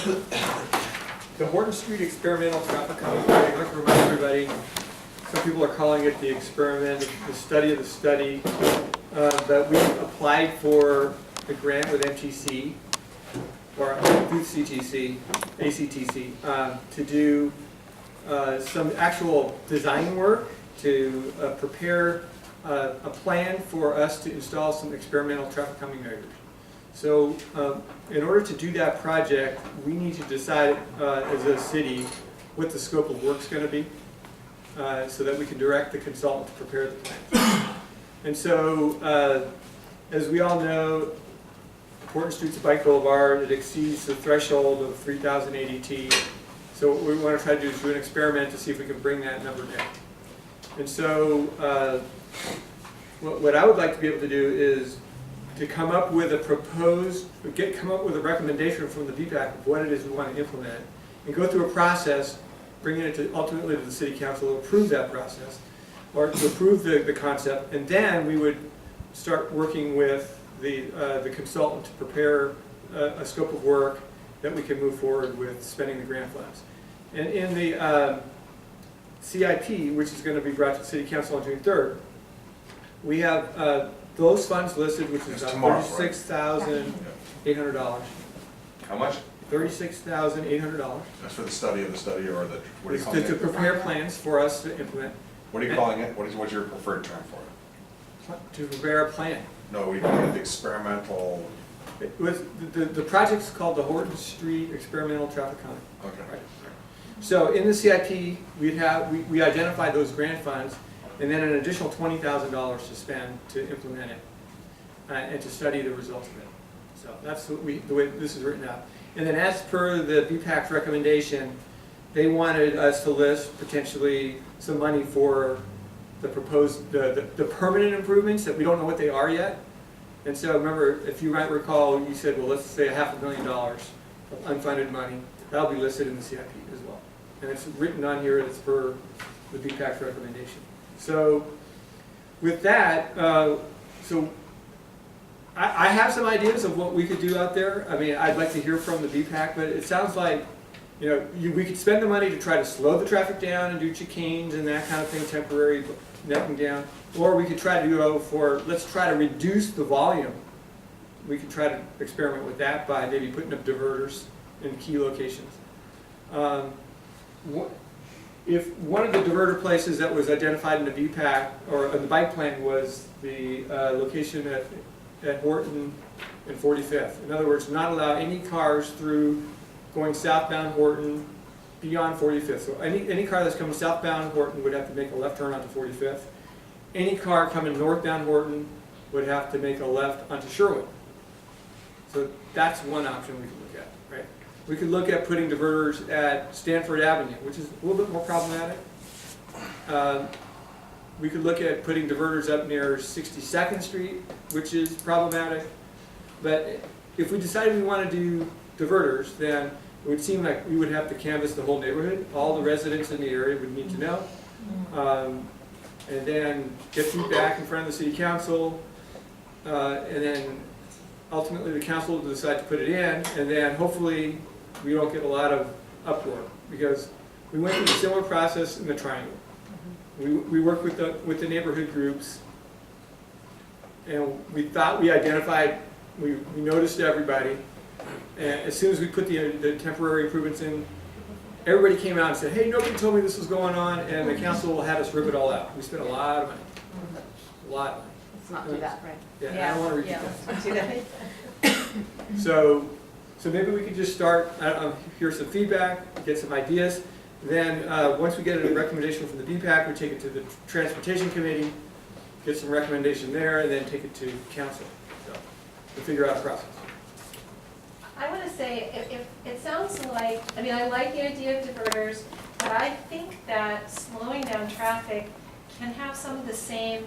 the Horton Street Experimental Traffic Calming Project, I'd like to remind everybody, some people are calling it the experiment, the study of the study, but we applied for a grant with MTC, or through CTC, ACTC, to do some actual design work to prepare a plan for us to install some experimental traffic calming measures. So in order to do that project, we need to decide as a city what the scope of work is going to be so that we can direct the consultant to prepare the plan. And so as we all know, Horton Street's a bike boulevard. It exceeds the threshold of 3,000 ADT. So what we want to try to do is do an experiment to see if we can bring that number down. And so what I would like to be able to do is to come up with a come up with a recommendation from the BPAC of what it is we want to implement, and go through a process, bringing it ultimately to the City Council to approve that process, or to approve the concept, and then we would start working with the consultant to prepare a scope of work that we can move forward with spending the grant funds. And in the CIP, which is going to be brought to the City Council on June 3rd, we have those funds listed, which is about $36,800. How much? $36,800. That's for the study of the study, or the, what do you call it? To prepare plans for us to implement. What are you calling it? What's your preferred term for it? To prepare a plan. No, we call it the experimental. It was, the project's called the Horton Street Experimental Traffic Calming. Okay. Right. So in the CIP, we identified those grant funds, and then an additional $20,000 to spend to implement it and to study the results of it. So that's what the way this is written out. And then as per the BPAC's recommendation, they wanted us to list potentially some money for the proposed, the permanent improvements that we don't know what they are yet. And so remember, if you might recall, you said, well, let's say $500,000 of unfunded money. That'll be listed in the CIP as well. And it's written on here, it's per the BPAC's recommendation. So with that, so I have some ideas of what we could do out there. I mean, I'd like to hear from the BPAC, but it sounds like, you know, we could spend the money to try to slow the traffic down and do chicanes and that kind of thing, temporary netting down. Or we could try to go for, let's try to reduce the volume. We could try to experiment with that by maybe putting up diverters in key locations. If one of the diverter places that was identified in the BPAC or in the bike plan was the location at Horton and 45th. In other words, not allow any cars through going southbound Horton beyond 45th. So any car that's coming southbound Horton would have to make a left turn onto 45th. Any car coming northbound Horton would have to make a left onto Sherwood. So that's one option we could look at, right? We could look at putting diverters at Stanford Avenue, which is a little bit more problematic. We could look at putting diverters up near 62nd Street, which is problematic. But if we decided we want to do diverters, then it would seem like we would have to canvass the whole neighborhood. All the residents in the area would need to know. And then get feedback in front of the City Council. And then ultimately the council will decide to put it in. And then hopefully we don't get a lot of uproar, because we went through a similar process in the Triangle. We worked with the neighborhood groups, and we thought we identified, we noticed everybody, and as soon as we put the temporary improvements in, everybody came out and said, hey, nobody told me this was going on, and the council had us rip it all out. We spent a lot of money, a lot of money. Let's not do that, right? Yeah, I don't want to repeat Yeah, that. let's not do that. So maybe we could just start, hear some feedback, get some ideas. Then once we get a recommendation from the BPAC, we take it to the Transportation Committee, get some recommendation there, and then take it to council. So we'll figure out a process. I want to say, if it sounds like, I mean, I like the idea of diverters, but I think that slowing down traffic can have some of the same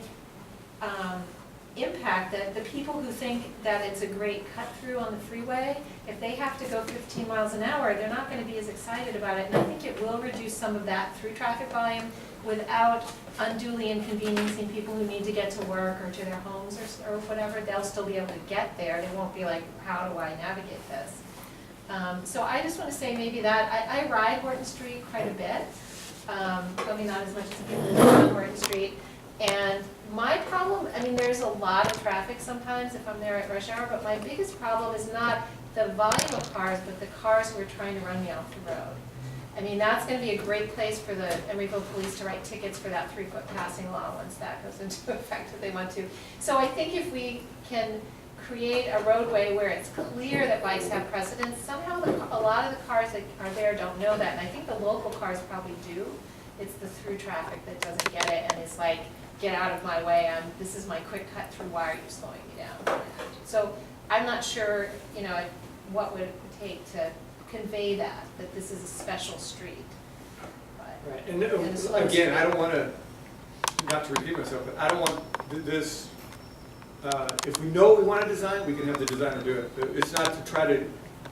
impact that the people who think that it's a great cut through on the freeway, if they have to go 15 miles an hour, they're not going to be as excited about it. And I think it will reduce some of that through traffic volume without unduly inconveniencing people who need to get to work or to their homes or whatever. They'll still be able to get there. They won't be like, how do I navigate this? So I just want to say maybe that, I ride Horton Street quite a bit, probably not as much as people who live on Horton Street. And my problem, I mean, there's a lot of traffic sometimes if I'm there at rush hour, but my biggest problem is not the volume of cars, but the cars who are trying to run me off the road. I mean, that's gonna be a great place for the Emeryville police to write tickets for that 3-foot passing law once that goes into effect if they want to. So I think if we can create a roadway where it's clear that bikes have precedence, somehow a lot of the cars that are there don't know that, and I think the local cars probably do. It's the through traffic that doesn't get it, and it's like, get out of my way, this is my quick cut through, why are you slowing me down? So I'm not sure, you know, what would it take to convey that this is a special street. But- Right, and a slow again, street. I don't want to, not to repeat myself, but I don't want this, if we know what we want to design, we can have the designer do it. It's not to try to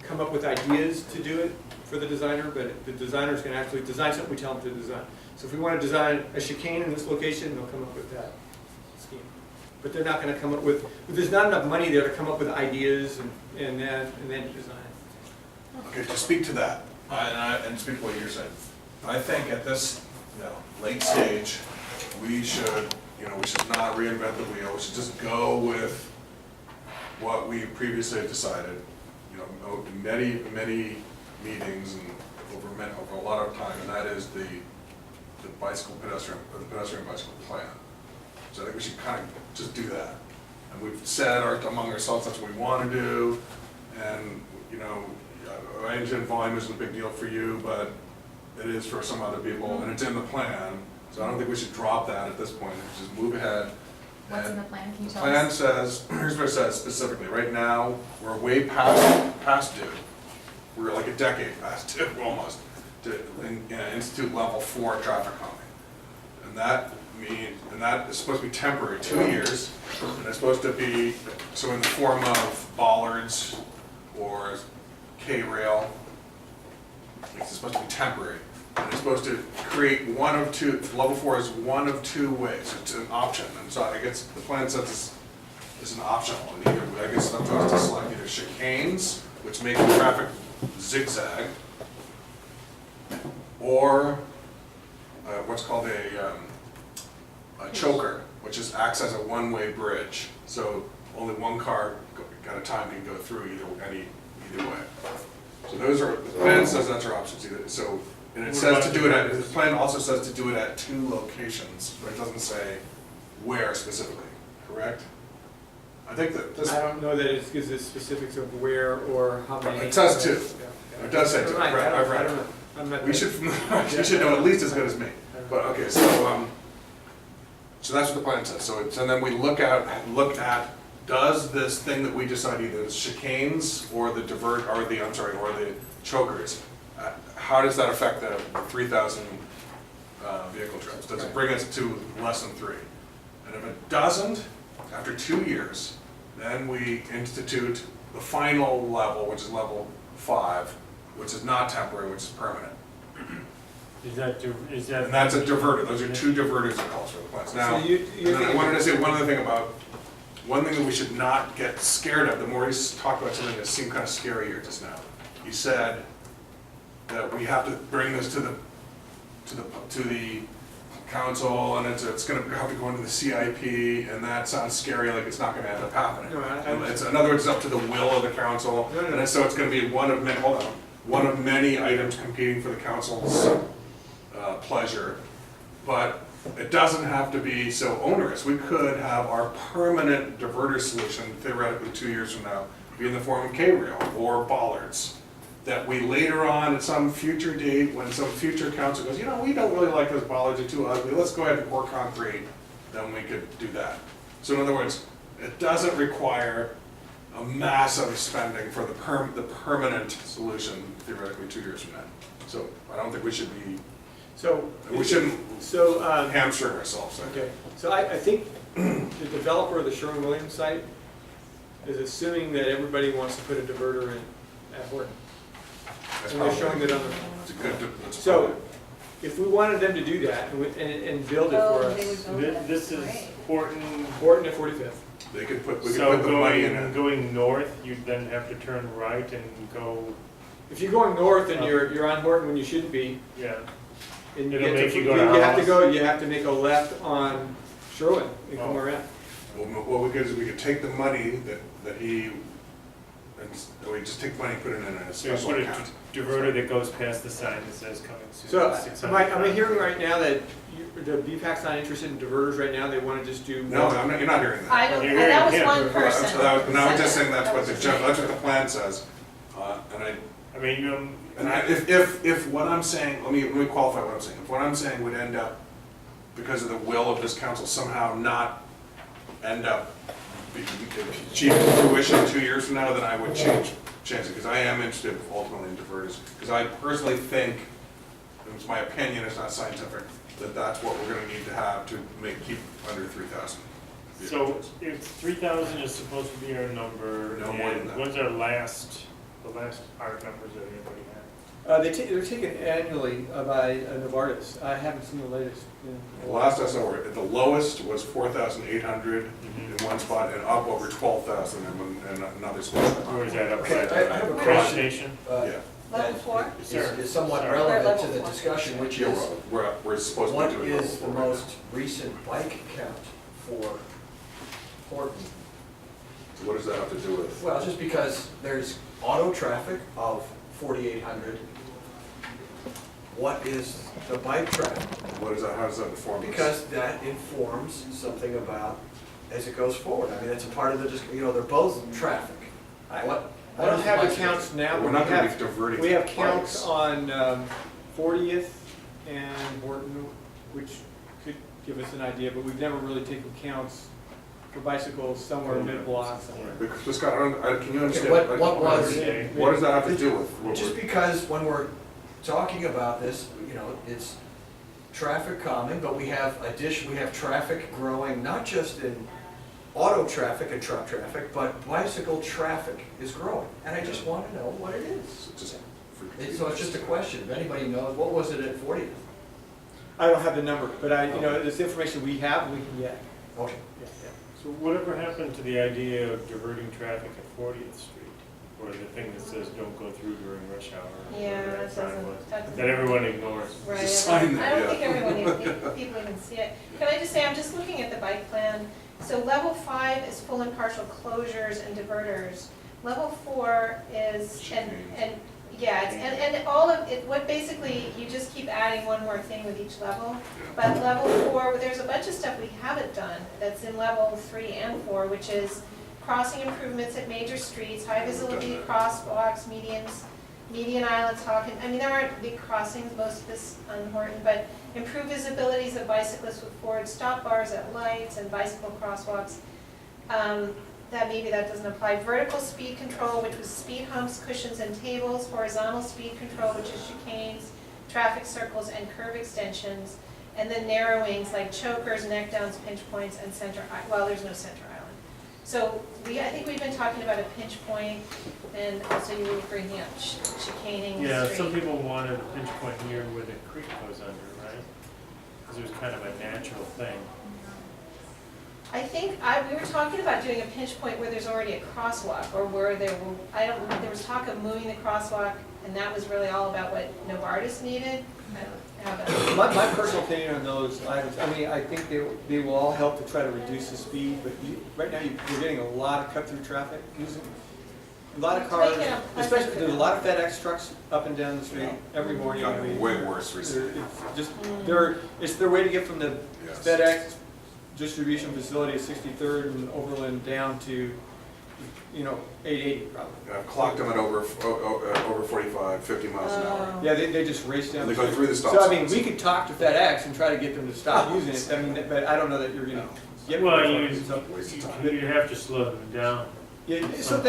come up with ideas to do it for the designer, but the designer's going to actually design something we tell them to design. So if we want to design a chicane in this location, they'll come up with that scheme. But they're not going to come up with, there's not enough money there to come up with ideas and then design. Okay, to speak to that, and speak to what you're saying, I think at this, late stage, we should not reinvent the wheel, we should just go with what we previously have decided, many, many meetings and over a lot of time, and that is the pedestrian bicycle plan. So I think we should kind of just do that. And we've said among ourselves that's what we want to do, and, I understand volume isn't a big deal for you, but it is for some other people, and it's in the plan, so I don't think we should drop that at this point, just move ahead. What's in the plan? Can you The tell plan us? says, here's what it says specifically, right now, we're way past due. We're like a decade past due, almost, to institute level 4 traffic calming. And that is supposed to be temporary, 2 years, and it's supposed to be, so in the form of bollards or K-rail. It's supposed to be temporary, and it's supposed to create one of two, level 4 is one of two ways, it's an option, and so I guess the plan says it's an optional, and either, I guess it's up to us to select either chicanes, which make the traffic zigzag, or what's called a choker, which acts as a one-way bridge, so only one car at a time can go through either way. So those are, the plan says that's our options either, so, and it says to do it at, the plan also says to do it at 2 locations, but it doesn't say where specifically, correct? I think that this, I don't know that it gives us specifics of where or how many. It says 2. Yeah. It does say 2, Right, I've I read don't it. know. I'm not. We should know at least as good as me, but okay, so that's what the plan says, so then we look at, does this thing that we decide either the chicanes or the or the chokers, how does that affect the 3,000 vehicle trips? Does it bring us to less than 3? And if it doesn't, after 2 years, then we institute the final level, which is level 5, which is not temporary, which is permanent. Is that? And that's a diverter, those are 2 diverters it calls for the plans. Now, So you and then I wanted to say one other thing that we should not get scared of. The more he's talked about something that seemed kind of scarier just now. He said that we have to bring this to the council, and it's going to have to go into the CIP, and that sounds scary, like it's not going to end up happening. No, In other words, it's up to the will of the council, No. and so it's going to be one of many items competing for the council's pleasure, but it doesn't have to be so onerous. We could have our permanent diverter solution, theoretically 2 years from now, be in the form of K-rail or bollards, that we later on at some future date, when some future council goes, we don't really like those bollards, they're too ugly, let's go ahead and pour concrete, then we could do that. So in other words, it doesn't require a massive spending for the permanent solution, theoretically 2 years from now. So I don't think we should be, we shouldn't hamstring ourselves. Okay, so I think the developer of the Sherwin-Williams site is assuming that everybody wants to put a diverter in at Horton. That's And they're probably- showing that on It's a good, that's So, probably- if we wanted them to do that and build it for Oh, they would us, build it. This is Great. Horton, Horton at 45th. we could so put the money in it. going north, you'd then have to turn right and go if you're going north and you're on Horton when you shouldn't be, Yeah. and It'll get make to, you go to you have to make a left on Sherwin and come Oh. around. Well, what we could is we could take the money that he, we just take money and put it in a So you special put a account. diverter that goes past the sign that says coming soon. So, 600. am I hearing right now that the BPAC's not interested in diverters right now, they wanna just do? No, I'm not, you're not hearing that. I don't, You're that was hearing one him. person. So that was, no, I'm just saying that's That what was that's what the plan says. I mean, If what I'm saying, let me qualify what I'm saying. If what I'm saying would end up, because of the will of this council, somehow not end up achieving fruition 2 years from now, then I would change it, because I am interested ultimately in diverters. Because I personally think, and it's my opinion, it's not scientific, that that's what we're gonna need to have to keep under 3,000. so if 3,000 is supposed to be our number, No more than and that. what's our last hard numbers that anybody had? They're taken annually by Novartis, I haven't seen the latest. The last I saw, the lowest was 4,800 in one spot, and up over 12,000 in another spot. Where is that up Okay, by I have a the question. station? Yeah. Level that 4? is somewhat Sorry. relevant to Level the 4. discussion, which Yeah, is, we're supposed to what be doing is the level four right most recent bike count for Horton? now. So what does that have to do with? Well, just because there's auto traffic of 4,800, what is the bike traffic? What is that, how does that inform us? Because that informs something about, as it goes forward. I mean, it's a part of the, they're both traffic. What? I don't what is have the bike counts now, We're but not we gonna be have, diverting we have bikes. counts on 40th and Horton, which could give us an idea, but we've never really taken counts for bicycles somewhere mid-block somewhere. Because Scott, can you understand? what was- What does that have to do with? what Just we're- because when we're talking about this, it's traffic calming, but we have traffic growing, not just in auto traffic and truck traffic, but bicycle traffic is growing. And I just want to know what it is. Just So it's just a question, if anybody knows, what was it at 40th? I don't have the number, but it's information we have, we can get. Okay. Yeah, yeah. So whatever happened to the idea of diverting traffic at 40th Street? Or the thing that says don't go through during rush hour? or Yeah, whatever that sign doesn't, was, that doesn't. that everyone ignores. Right, It's a sign I don't there, think yeah. everyone, people even see it. Can I just say, I'm just looking at the bike plan. So level 5 is full and partial closures and diverters. Level 4 is, yeah, and all of it, what basically, you just keep adding one more thing with each level. But level 4, there's a bunch of stuff we haven't done that's in level 3 and 4, which is crossing improvements at major streets, high visibility crosswalks, median islands, Hawkins. I mean, there aren't big crossings, most of this on Horton, but improve visibilities of bicyclists with forward stop bars at lights and bicycle crosswalks. Maybe that doesn't apply. Vertical speed control, which was speed humps, cushions, and tables. Horizontal speed control, which is chicanes, traffic circles, and curve extensions. And then narrowings like chokers, neck downs, pinch points, and there's no center island. So I think we've been talking about a pinch point, and also you were bringing up chicaning. Yeah, street. some people wanted a pinch point here where the creek goes under, right? Because it was kind of a natural thing. I think, we were talking about doing a pinch point where there's already a crosswalk, or where there was talk of moving the crosswalk, and that was really all about what Novartis needed. I don't have a. My personal opinion on those items, I think they will all help to try to reduce the speed, but right now you're getting a lot of cut-through traffic, a lot of cars, Making a pleasant especially, there's a lot of FedEx trucks up and down the street every morning. Gotten way worse recently. It's just, it's their way to get from the Yes. FedEx distribution facility at 63rd and Overland down to, 880 probably. I've clocked them at over 45, 50 miles an hour. Yeah, they just race down. And they go through the stop So, signs. we could talk to FedEx and try to get them to stop using it, but I don't know that you're gonna get. Well, them. Waste of you time. have to slow them down. Yeah, so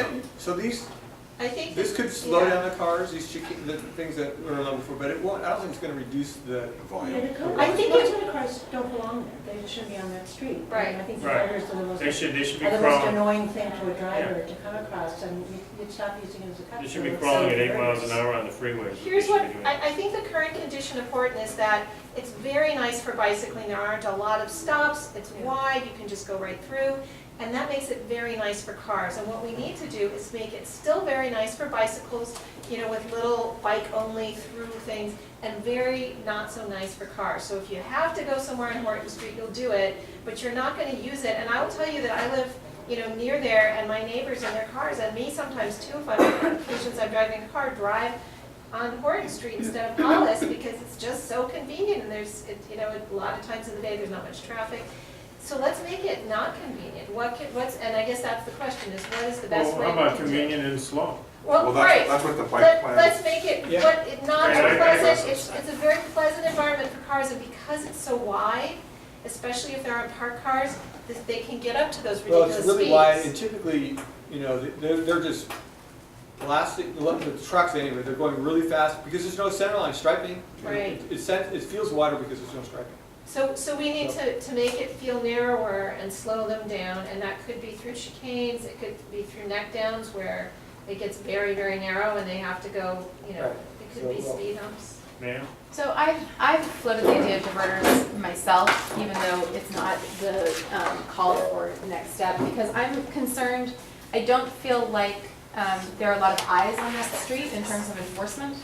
I think this could slow down the cars, the things that are level 4, but it won't, I don't think it's gonna reduce the. Volume. I think most of the cars don't belong there, they shouldn't be on that street. Right. And I think the Right. drivers are the most, They should be are the most crawling, annoying thing to a driver to come across, and you'd stop using it as a cut. they should be through. crawling at It's 8 miles an diverse. hour on the freeway. Here's what, I think the current condition of Horton is that it's very nice for bicycling, there aren't a lot of stops, it's wide, you can just go right through. And that makes it very nice for cars. And what we need to do is make it still very nice for bicycles, you know, with little bike-only through things, and very not so nice for cars. So if you have to go somewhere on Horton Street, you'll do it, but you're not gonna use it. And I will tell you that I live, you know, near there, and my neighbors in their cars, and me sometimes too, if I'm on occasions I'm driving a car, drive on Horton Street instead of Hollis, because it's just so convenient, and you know, a lot of times in the day, there's not much traffic. So let's make it not convenient. And I guess that's the question, is what is the best way Well, to how do about convenient and slow? Well, Well, right. that's what the bike plan. Let's make it, Yeah. but it not Yeah, I pleasant, guess. it's a very pleasant environment for cars, and because it's so wide, especially if they're on parked cars, they can get up to those Well, ridiculous it's speeds. really wide, and typically, you know, they're just plastic, the trucks anyway, they're going really fast because there's no center line striping. Right. It feels wider because there's no striping. So we need to make it feel narrower and slow them down, and that could be through chicanes, it could be through neck downs where it gets very, very narrow and they have to go, you know, Right. it could be So, well- speed humps. Ma'am? So I've floated the idea of diverters myself, even though it's not the called for next step, because I'm concerned, I don't feel like there are a lot of eyes on that street in terms of enforcement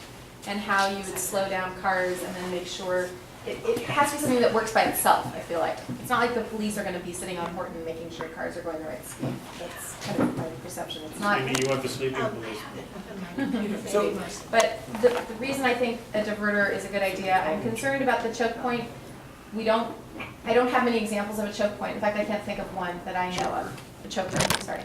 and how you would slow down cars and then make sure, it has to be something that works by itself, I feel like. It's not like the police are gonna be sitting on Horton making sure cars are going the right speed. That's kind of my perception. It's not. Maybe you want the sleeping Oh, police. So- But the reason I think a diverter is a good idea, I'm concerned about the choke point. I don't have many examples of a choke point. In fact, I can't think of one that I know of, a choke point, sorry.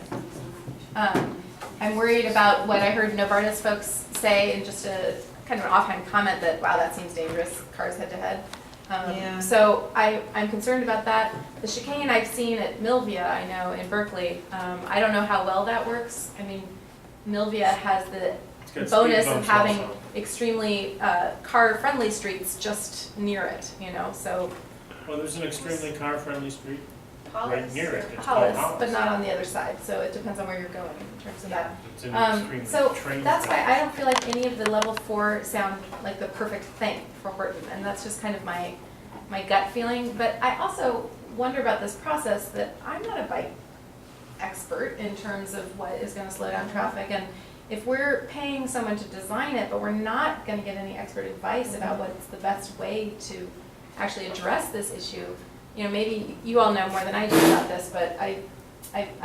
I'm worried about what I heard Novartis folks say in just a kind of an offhand comment that, wow, that seems dangerous, cars head to head. Yeah. So I'm concerned about that. The chicane I've seen at Milvia, I know, in Berkeley, I don't know how well that works. I mean, Milvia has the It's got speed bonus of bumps having also. extremely car-friendly streets just near it, you know, so Well, there's an extremely car-friendly street right Hollis. near it. It's called Hollis, but Hollis. not on the other side, so it depends on where you're going in terms of that. It's an extremely So train. that's why I don't feel like any of the level 4 sound like the perfect thing for Horton, and that's just kind of my gut feeling. But I also wonder about this process, that I'm not a bike expert in terms of what is gonna slow down traffic, and if we're paying someone to design it, but we're not gonna get any expert advice about what's the best way to actually address this issue, you know, maybe you all know more than I do about this, but I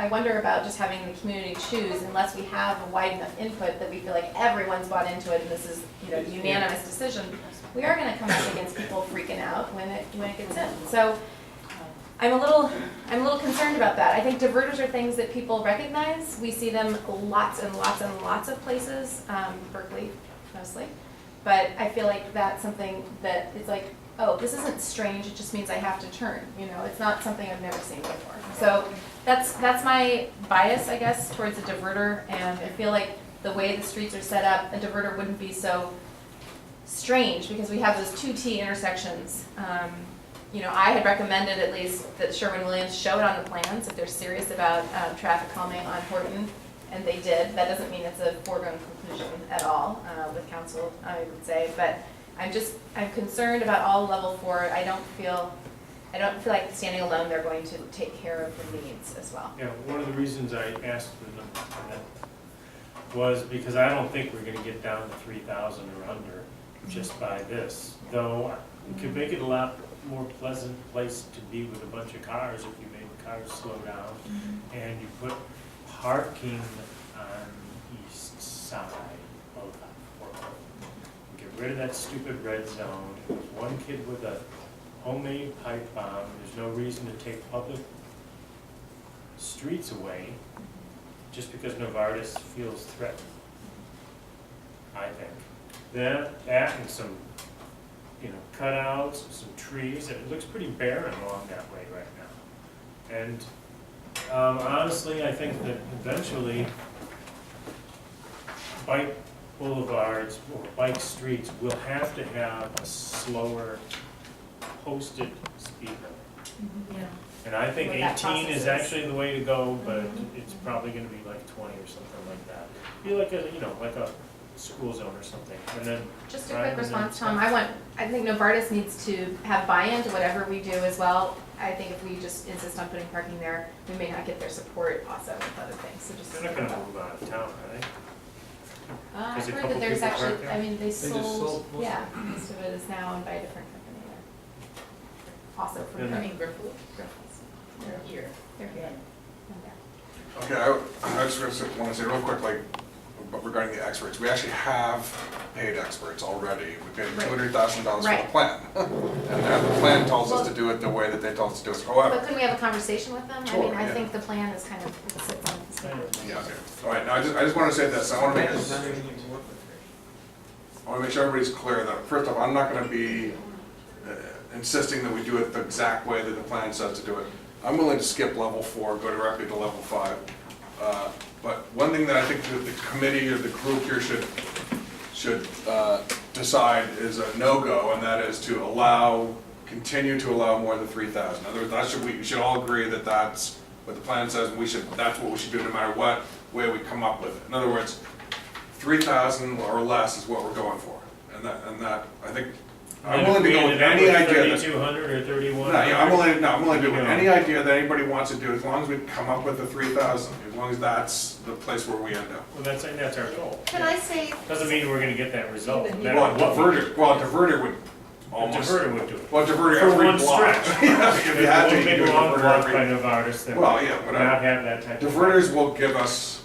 wonder about just having the community choose, unless we have a wide enough input that we feel like everyone's bought into it and this is, you know, unanimous decision. We are gonna come up against people freaking out when it gets in. So I'm a little concerned about that. I think diverters are things that people recognize. We see them lots and lots and lots of places, Berkeley mostly. But I feel like that's something that it's like, oh, this isn't strange, it just means I have to turn, you know, it's not something I've never seen before. So that's my bias, I guess, towards a diverter, and I feel like the way the streets are set up, a diverter wouldn't be so strange, because we have those 2T intersections. You know, I had recommended at least that Sherwin-Williams show it on the plans if they're serious about traffic calming on Horton, and they did. That doesn't mean it's a foregone conclusion at all with council, I would say, but I'm concerned about all level 4. I don't feel like standing alone they're going to take care of the needs as well. Yeah, one of the reasons I asked for them for that was because I don't think we're gonna get down to 3,000 or under just by this. Though it could make it a lot more pleasant place to be with a bunch of cars if you made the cars slow down and you put parking on the east side of Horton. Get rid of that stupid red zone. There's one kid with a homemade pipe bomb. There's no reason to take public streets away just because Novartis feels threatened, I think. That and some, you know, cutouts, some trees, and it looks pretty barren along that way right now. And honestly, I think that eventually bike boulevards or bike streets will have to have a slower posted speed limit. Yeah. And I think What that 18 process is is. actually the way to go, but it's probably gonna be like 20 or something like that. Be like a, you know, like a school zone or something, and then. Just a Right, quick and then response, Tom. stuff. I think Novartis needs to have buy-in to whatever we do as well. I think if we just insist on putting parking there, we may not get their support also with other things, so just. They're not gonna move out of town, are they? I've There's a heard couple that there's people actually, parked there. I mean, they just sold sold, most of yeah, most of it is now owned by a different company there. Also from, Yeah. I mean, Griffiths. They're here, they're here. And there. Okay, I just want to say real quick, like, regarding the experts, we actually have paid experts already. We paid Right. $200,000 for the Right. plan. And the plan tells us to do it the way that they tell us to do it. But However, couldn't we have a conversation with them? I Sure, mean, I yeah. think the plan is kind of, it sits on this. yeah, okay. All right, now I just want to say this, I want to make It's this, not anything to work with. I want to make sure everybody's clear that, first off, I'm not going to be insisting that we do it the exact way that the plan says to do it. I'm willing to skip level 4, go directly to level 5. But one thing that I think that the committee or the group here should decide is a no-go, and that is to continue to allow more than 3,000. In other words, we should all agree that that's what the plan says, and that's what we should do no matter what way we come up with it. In other words, 3,000 or less is what we're going for, and that I think I'm willing to go with any idea that. 3,200 or 3,100. No, yeah, I'm willing to go with any idea that anybody wants to do, as long as we come up with the 3,000, as long as that's the place where we end up. Well, that's our goal. Can I say, Doesn't mean we're gonna get that result. no matter Well, what we do. diverter would A almost. diverter would do it. Well, diverter For every one block. stretch. If you had to, One you big could do a long block diverter by every. Novartis that Well, yeah, would whatever. not have that type of. Diverters will give us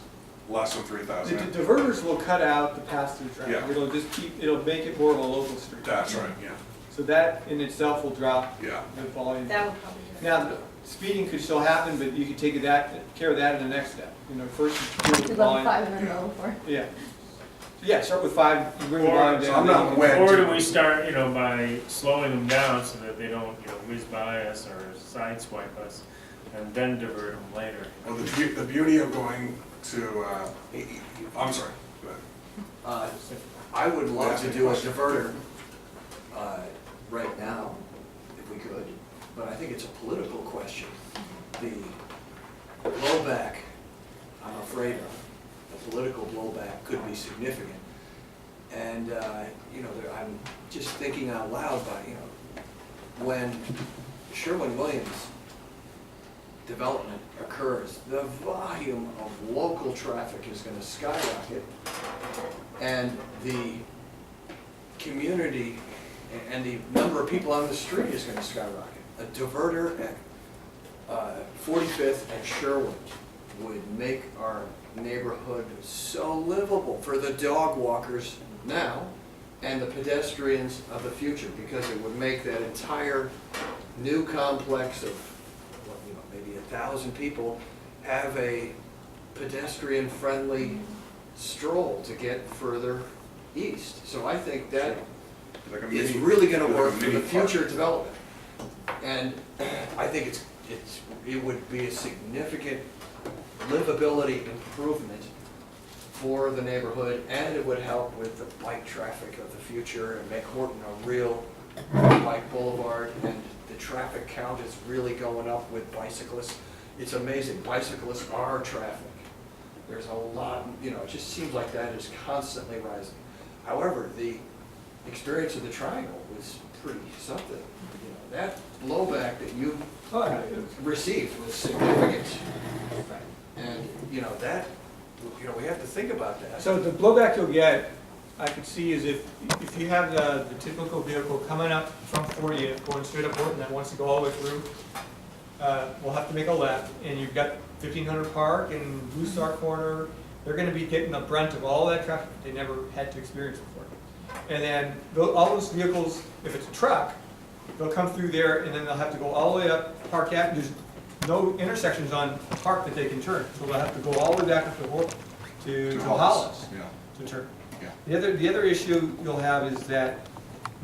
less than The 3,000. diverters will cut out the pass-through traffic. Yeah. It'll make it more of a local street. That's right, yeah, So that in itself will drop yeah. the volume. that would probably do it. Now, the speeding could still happen, but you could take care of that in the next step. First you deal with the Level volume. 5 and then level 4. Yeah. So yeah, start with 5, you bring the Or- volume So down. I'm not then- wed Or to- do we start, by slowing them down so that they don't, whiz by us or sideswipe us, and then divert them later? Well, the beauty of going to, I'm sorry, go ahead. I would love to do a diverter right now, if we could, but I think it's a political question. The blowback, I'm afraid of, the political blowback could be significant. And, I'm just thinking out loud, but, when Sherwin-Williams development occurs, the volume of local traffic is gonna skyrocket, and the community and the number of people on the street is gonna skyrocket. A diverter at 45th and Sherwood would make our neighborhood so livable for the dog walkers now and the pedestrians of the future, because it would make that entire new complex of, maybe 1,000 people have a pedestrian-friendly stroll to get further east. So I think that Like a is mini- really gonna like a work for the mini park. future development. And I think it would be a significant livability improvement for the neighborhood, and it would help with the bike traffic of the future and make Horton a real bike boulevard, and the traffic count is really going up with bicyclists. It's amazing, bicyclists are traffic. There's a lot, it just seems like that is constantly rising. However, the experience of the Triangle was pretty something. That blowback that you Oh, yeah. received was significant. And, that, we have to think about that. So the blowback you'll get, I could see, is if you have the typical vehicle coming up from 40th, going straight up Horton, that wants to go all the way through, we'll have to make a left, and you've got 1500 Park and Blue Star Corner, they're gonna be getting the brunt of all that traffic they never had to experience before. And then all those vehicles, if it's a truck, they'll come through there, and then they'll have to go all the way up Park Avenue. There's no intersections on Park that they can turn, so they'll have to go all the way back up to Horton, to Hollis Yeah, to turn. yeah. The other issue you'll have is that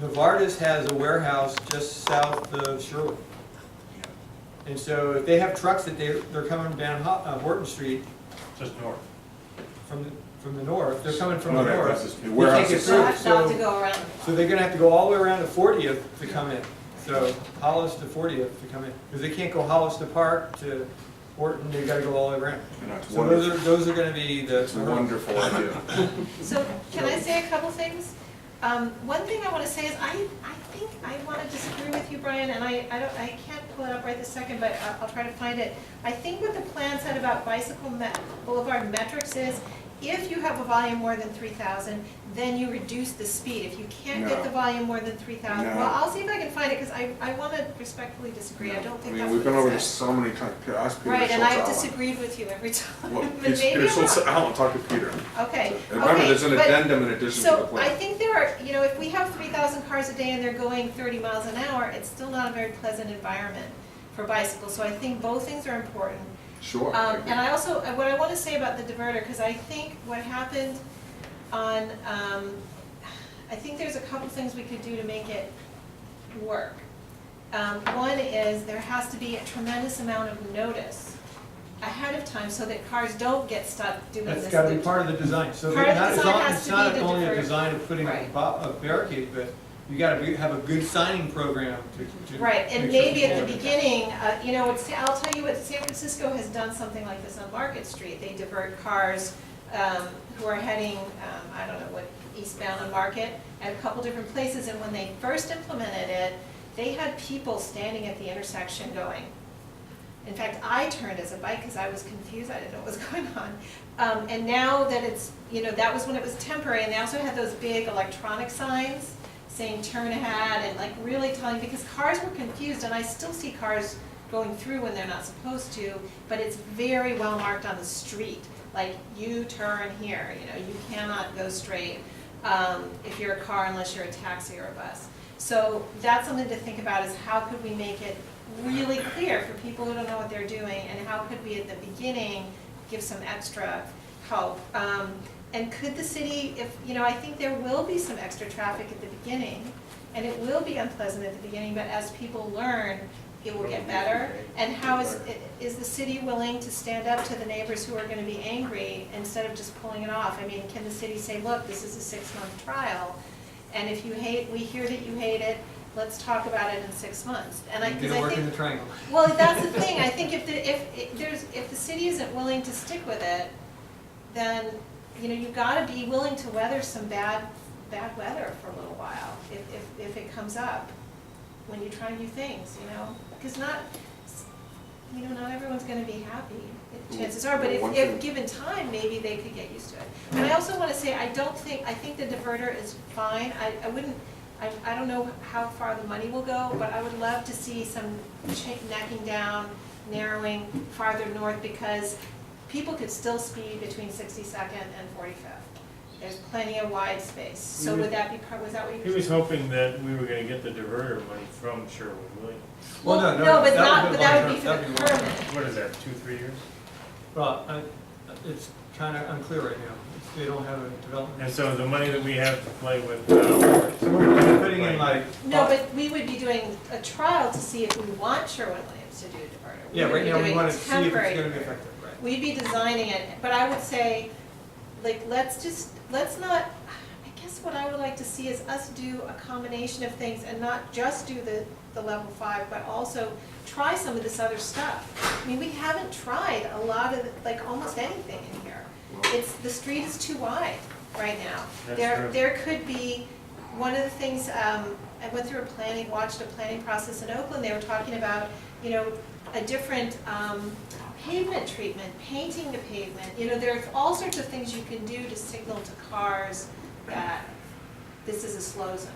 Novartis has a warehouse just south of Sherwood. And so if they have trucks that they're coming down Horton Street Just north. from the north, they're coming from the No, north. that's just- they warehouse can't get is- through. Not to go around. So they're gonna have to go all the way around to 40th to come in. So Hollis to 40th to come in, because they can't go Hollis to Park to Horton, they gotta go all the way around. And that's So wonderful. those are gonna be the. It's a wonderful idea. So can I say a couple things? One thing I want to say is I think I want to disagree with you, Brian, and I can't pull it up right this second, but I'll try to find it. I think what the plan said about boulevard metrics is if you have a volume more than 3,000, then you reduce the speed. If you can't get the volume more than 3,000, No. well, I'll see if I can find it because I want to respectfully disagree. I don't think that's We've been over what it this says. so many times. Ask Peter Right, and Schultz I've Allen. disagreed with you every time. Well, But maybe Peter I'm Schultz wrong. Allen, talk to Peter. Okay. And remember, Okay, there's an but- addendum in addition to the So I plan. think there are, you know, if we have 3,000 cars a day and they're going 30 miles an hour, it's still not a very pleasant environment for bicycles. So I think both things are important. Sure. And I also, what I want to say about the diverter, because I think what happened on, I think there's a couple things we could do to make it work. One is there has to be a tremendous amount of notice ahead of time so that cars don't get stuck doing this. That's gotta be part of the design, so Part of the it's design not, has it's to be not the only a deferred- design of putting Right. a barricade, but you gotta have a good signing program to. Right, and make sure maybe at the people beginning, you know, I'll tell you what, San Francisco has done something like this on Market Street. They divert cars who are heading, I don't know what, eastbound on Market at a couple different places. And when they first implemented it, they had people standing at the intersection going. In fact, I turned as a bike because I was confused, I didn't know what was going on. And now that it's, you know, that was when it was temporary, and they also had those big electronic signs saying turn ahead and like really telling, because cars were confused, and I still see cars going through when they're not supposed to, but it's very well marked on the street, like you turn here, you know, you cannot go straight if you're a car unless you're a taxi or a bus. So that's something to think about, is how could we make it really clear for people who don't know what they're doing, and how could we at the beginning give some extra help? And could the city, if, you know, I think there will be some extra traffic at the beginning, and it will be unpleasant at the beginning, but as people learn, it will get better. And how is the city willing to stand up to the neighbors who are going to be angry instead of just pulling it off? I mean, can the city say, look, this is a 6-month trial, and if you hate, we hear that you hate it, let's talk about it in 6 months. And I, Get because to I work in think, the triangle. well, that's the thing. I think if the city isn't willing to stick with it, then, you know, you've got to be willing to weather some bad weather for a little while if it comes up when you try new things, you know, because not everyone's going to be happy. Chances are, but if given time, maybe they could get used to it. And I also want to say, I think the diverter is fine. I don't know how far the money will go, but I would love to see some necking down, narrowing farther north, because people could still speed between 62nd and 45th. There's plenty of wide space. So would that be was that what you He were was hoping that we were gonna get the diverter money from Sherwin-Williams. Well, no, but that would be for that'd the be long. permit. What is that, 2-3 years? Well, it's kind of unclear right now. They don't have a development. And so the money that we have to play with now. So we're putting in like. No, but we would be doing a trial to see if we want Sherwin-Williams to do a diverter. Yeah, right now we want to see if it's Temporary going to be diverter. effective, right? We'd be designing it, but I would say, like, let's not, I guess what I would like to see is us do a combination of things and not just do the level 5, but also try some of this other stuff. I mean, we haven't tried a lot of, like, almost anything in here. The street is too wide right now. That's true. There could be, one of the things, I went through watched a planning process in Oakland. They were talking about, you know, a different pavement treatment, painting the pavement. You know, there are all sorts of things you can do to signal to cars that this is a slow zone.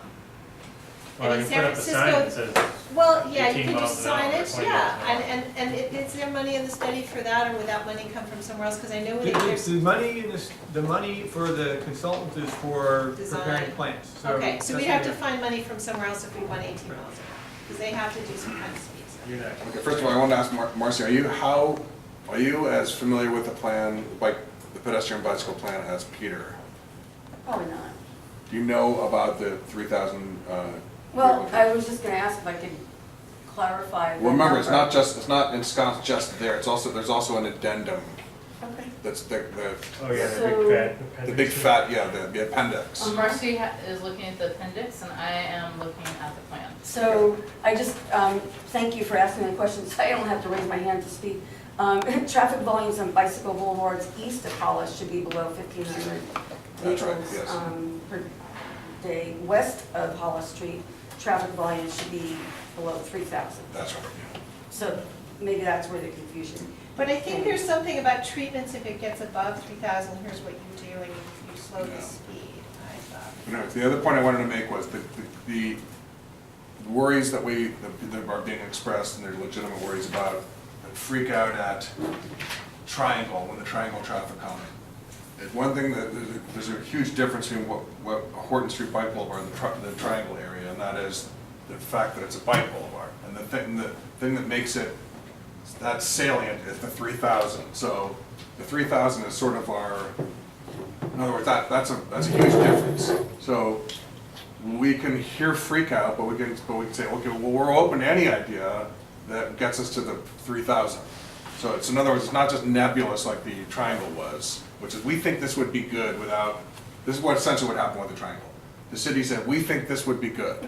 Or And you in put San up a sign that Francisco, says, well, yeah, you 18 can do miles an hour, signage, 20 yeah. miles an hour. And is there money in the study for that, or would that money come from somewhere else? Because I know The there's, the money for the consultant is for Design. preparing plans. So okay, so that's we'd have what to we find money from somewhere else if we want 18 miles an hour. Because they have to do some kind of speed. So. you're not. Okay, first of all, I wanted to ask Marcy, are you as familiar with the plan, like the pedestrian bicycle plan as Peter? Probably not. Do you know about the 3,000? Well, I was just gonna ask if I could clarify. the Well, remember, it's number. not ensconced just there. There's also an addendum. Okay. That's the Oh, yeah, So- the big fat, yeah, the appendix. Marcy is looking at the appendix and I am looking at the plan. So I just, thank you for asking the questions. I don't have to raise my hand to speak. Traffic volumes on bicycle boulevards east of Hollis should be below 1,500 That's right, vehicles yes. per day. West of Hollis Street, traffic volumes should be below 3,000. That's right, yeah. So maybe that's where the confusion. But I think there's something about treatments, if it gets above 3,000, here's what you do, and you slow Yeah. the speed, I thought. You know, the other point I wanted to make was the worries that are being expressed, and they're legitimate worries about, that freak out at Triangle, when the Triangle traffic calming. It's one thing that, there's a huge difference between what Horton Street Bike Boulevard and the Triangle area, and that is the fact that it's a bike boulevard. And the thing that makes it that salient is the 3,000. So the 3,000 is sort of our, in other words, that's a huge difference. So we can hear freak out, but we can say, okay, well, we're open to any idea that gets us to the 3,000. So it's, in other words, it's not just nebulous like the Triangle was, which is, we think this would be good without, this is what essentially what happened with the Triangle. The city said, we think this would be good,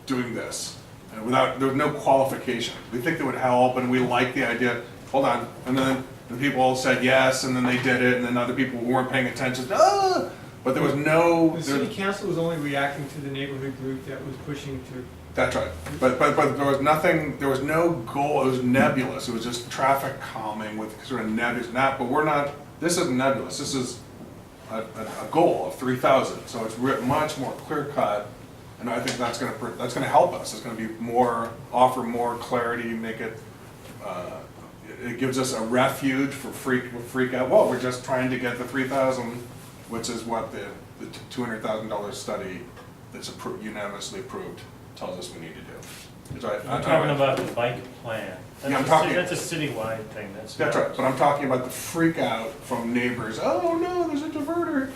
doing this, and without, there was no qualification. We think it would help, and we like the idea, hold on, and then the people all said yes, and then they did it, and then other people who weren't paying attention, but there was no. The city council was only reacting to the neighborhood group that was pushing to. That's right, but there was nothing, there was no goal, it was nebulous, it was just traffic calming with sort of nebulous, but we're not, this isn't nebulous, this is a goal of 3,000, so it's much more clear cut, and I think that's gonna help us, it's gonna be offer more clarity, make it, it gives us a refuge for freak out, well, we're just trying to get the 3,000, which is what the $200,000 study that's unanimously approved tells us we need to do. I'm talking about the bike plan. Yeah, I'm talking- That's a citywide thing, That's right, but I'm talking about the freak out from neighbors, oh no, there's a diverter.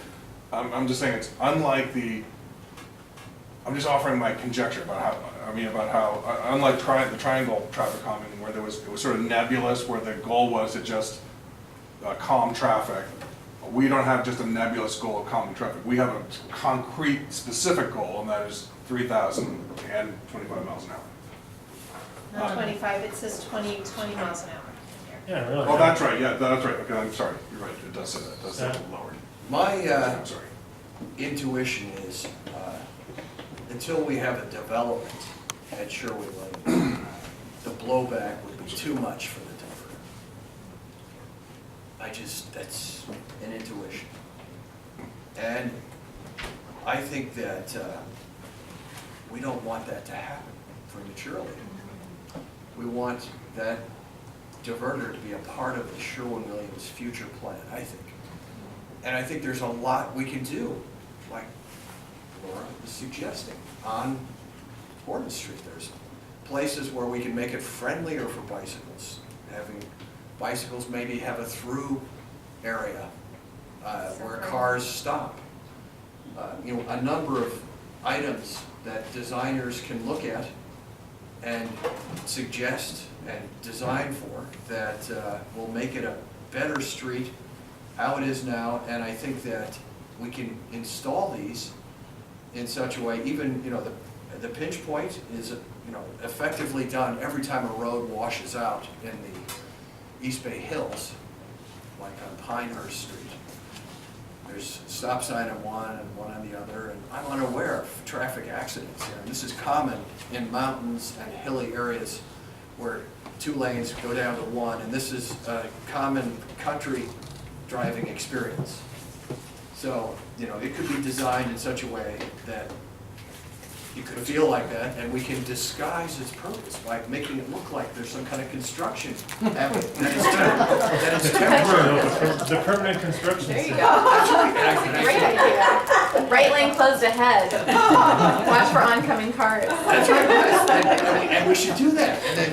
I'm just saying it's unlike I'm just offering my conjecture about how, unlike the Triangle traffic calming, where it was sort of nebulous, where the goal was to just calm traffic. We don't have just a nebulous goal of calming traffic. We have a concrete, specific goal, and that is 3,000 and 25 miles an hour. Not 25, it says 20 miles an hour in here. Yeah, really. Oh, that's right, yeah, that's right, okay, I'm sorry, you're right, it does say that, it does say lowered. My I'm sorry. intuition is, until we have a development at Sherwood Lane, the blowback would be too much for the diverter. That's an intuition. And I think that we don't want that to happen prematurely. We want that diverter to be a part of the Sherwin-Williams future plan, I think. And I think there's a lot we can do, like Laura was suggesting, on Horton Street. There's places where we can make it friendlier for bicycles, having bicycles maybe have a through area where cars stop. A number of items that designers can look at and suggest and design for that will make it a better street how it is now, and I think that we can install these in such a way, even, the pinch point is, effectively done every time a road washes out in the East Bay Hills, like on Pinehurst Street. There's a stop sign on one and one on the other, and I'm unaware of traffic accidents here. This is common in mountains and hilly areas where 2 lanes go down to 1, and this is a common country driving experience. So, it could be designed in such a way that you could feel like that, and we can disguise its purpose by making it look like there's some kind of construction happening. That it's temporary. The permanent construction. There you site. go. That's right. That's a great idea. Right lane closed ahead. Watch for oncoming cars. That's right, and we should do that, and then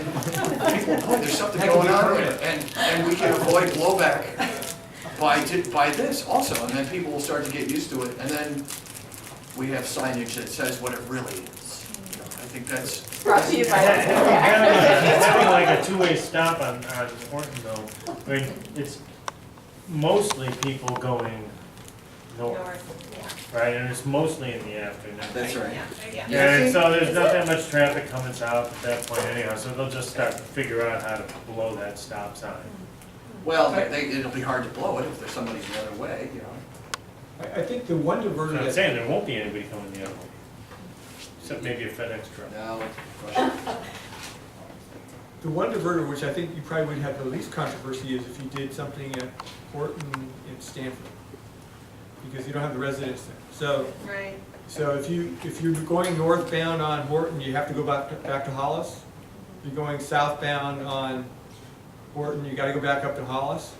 people, there's something going on here, and we can avoid blowback by this also, and then people will start to get used to it, and then we have signage that says what it really is. I think that's. Brought to you by Having like a 2-way stop on Horton though, I mean, it's mostly people going north. Yeah. right, and it's mostly in the afternoon. That's right. Yeah. Yeah, and so there's not that much traffic coming south at that point anyhow, so they'll just start to figure out how to blow that stop sign. Well, it'll be hard to blow it if there's somebody the other way, you know. I think the one So diverter I'm that, saying there won't be anybody coming the other way, except maybe a FedEx truck. No, the one diverter which I think you probably would have the least controversy is if you did something at Horton and Stanford. Because you don't have the residents there. Right. So if you're going northbound on Horton, you have to go back to Hollis. If you're going southbound on Horton, you gotta go back up to Hollis.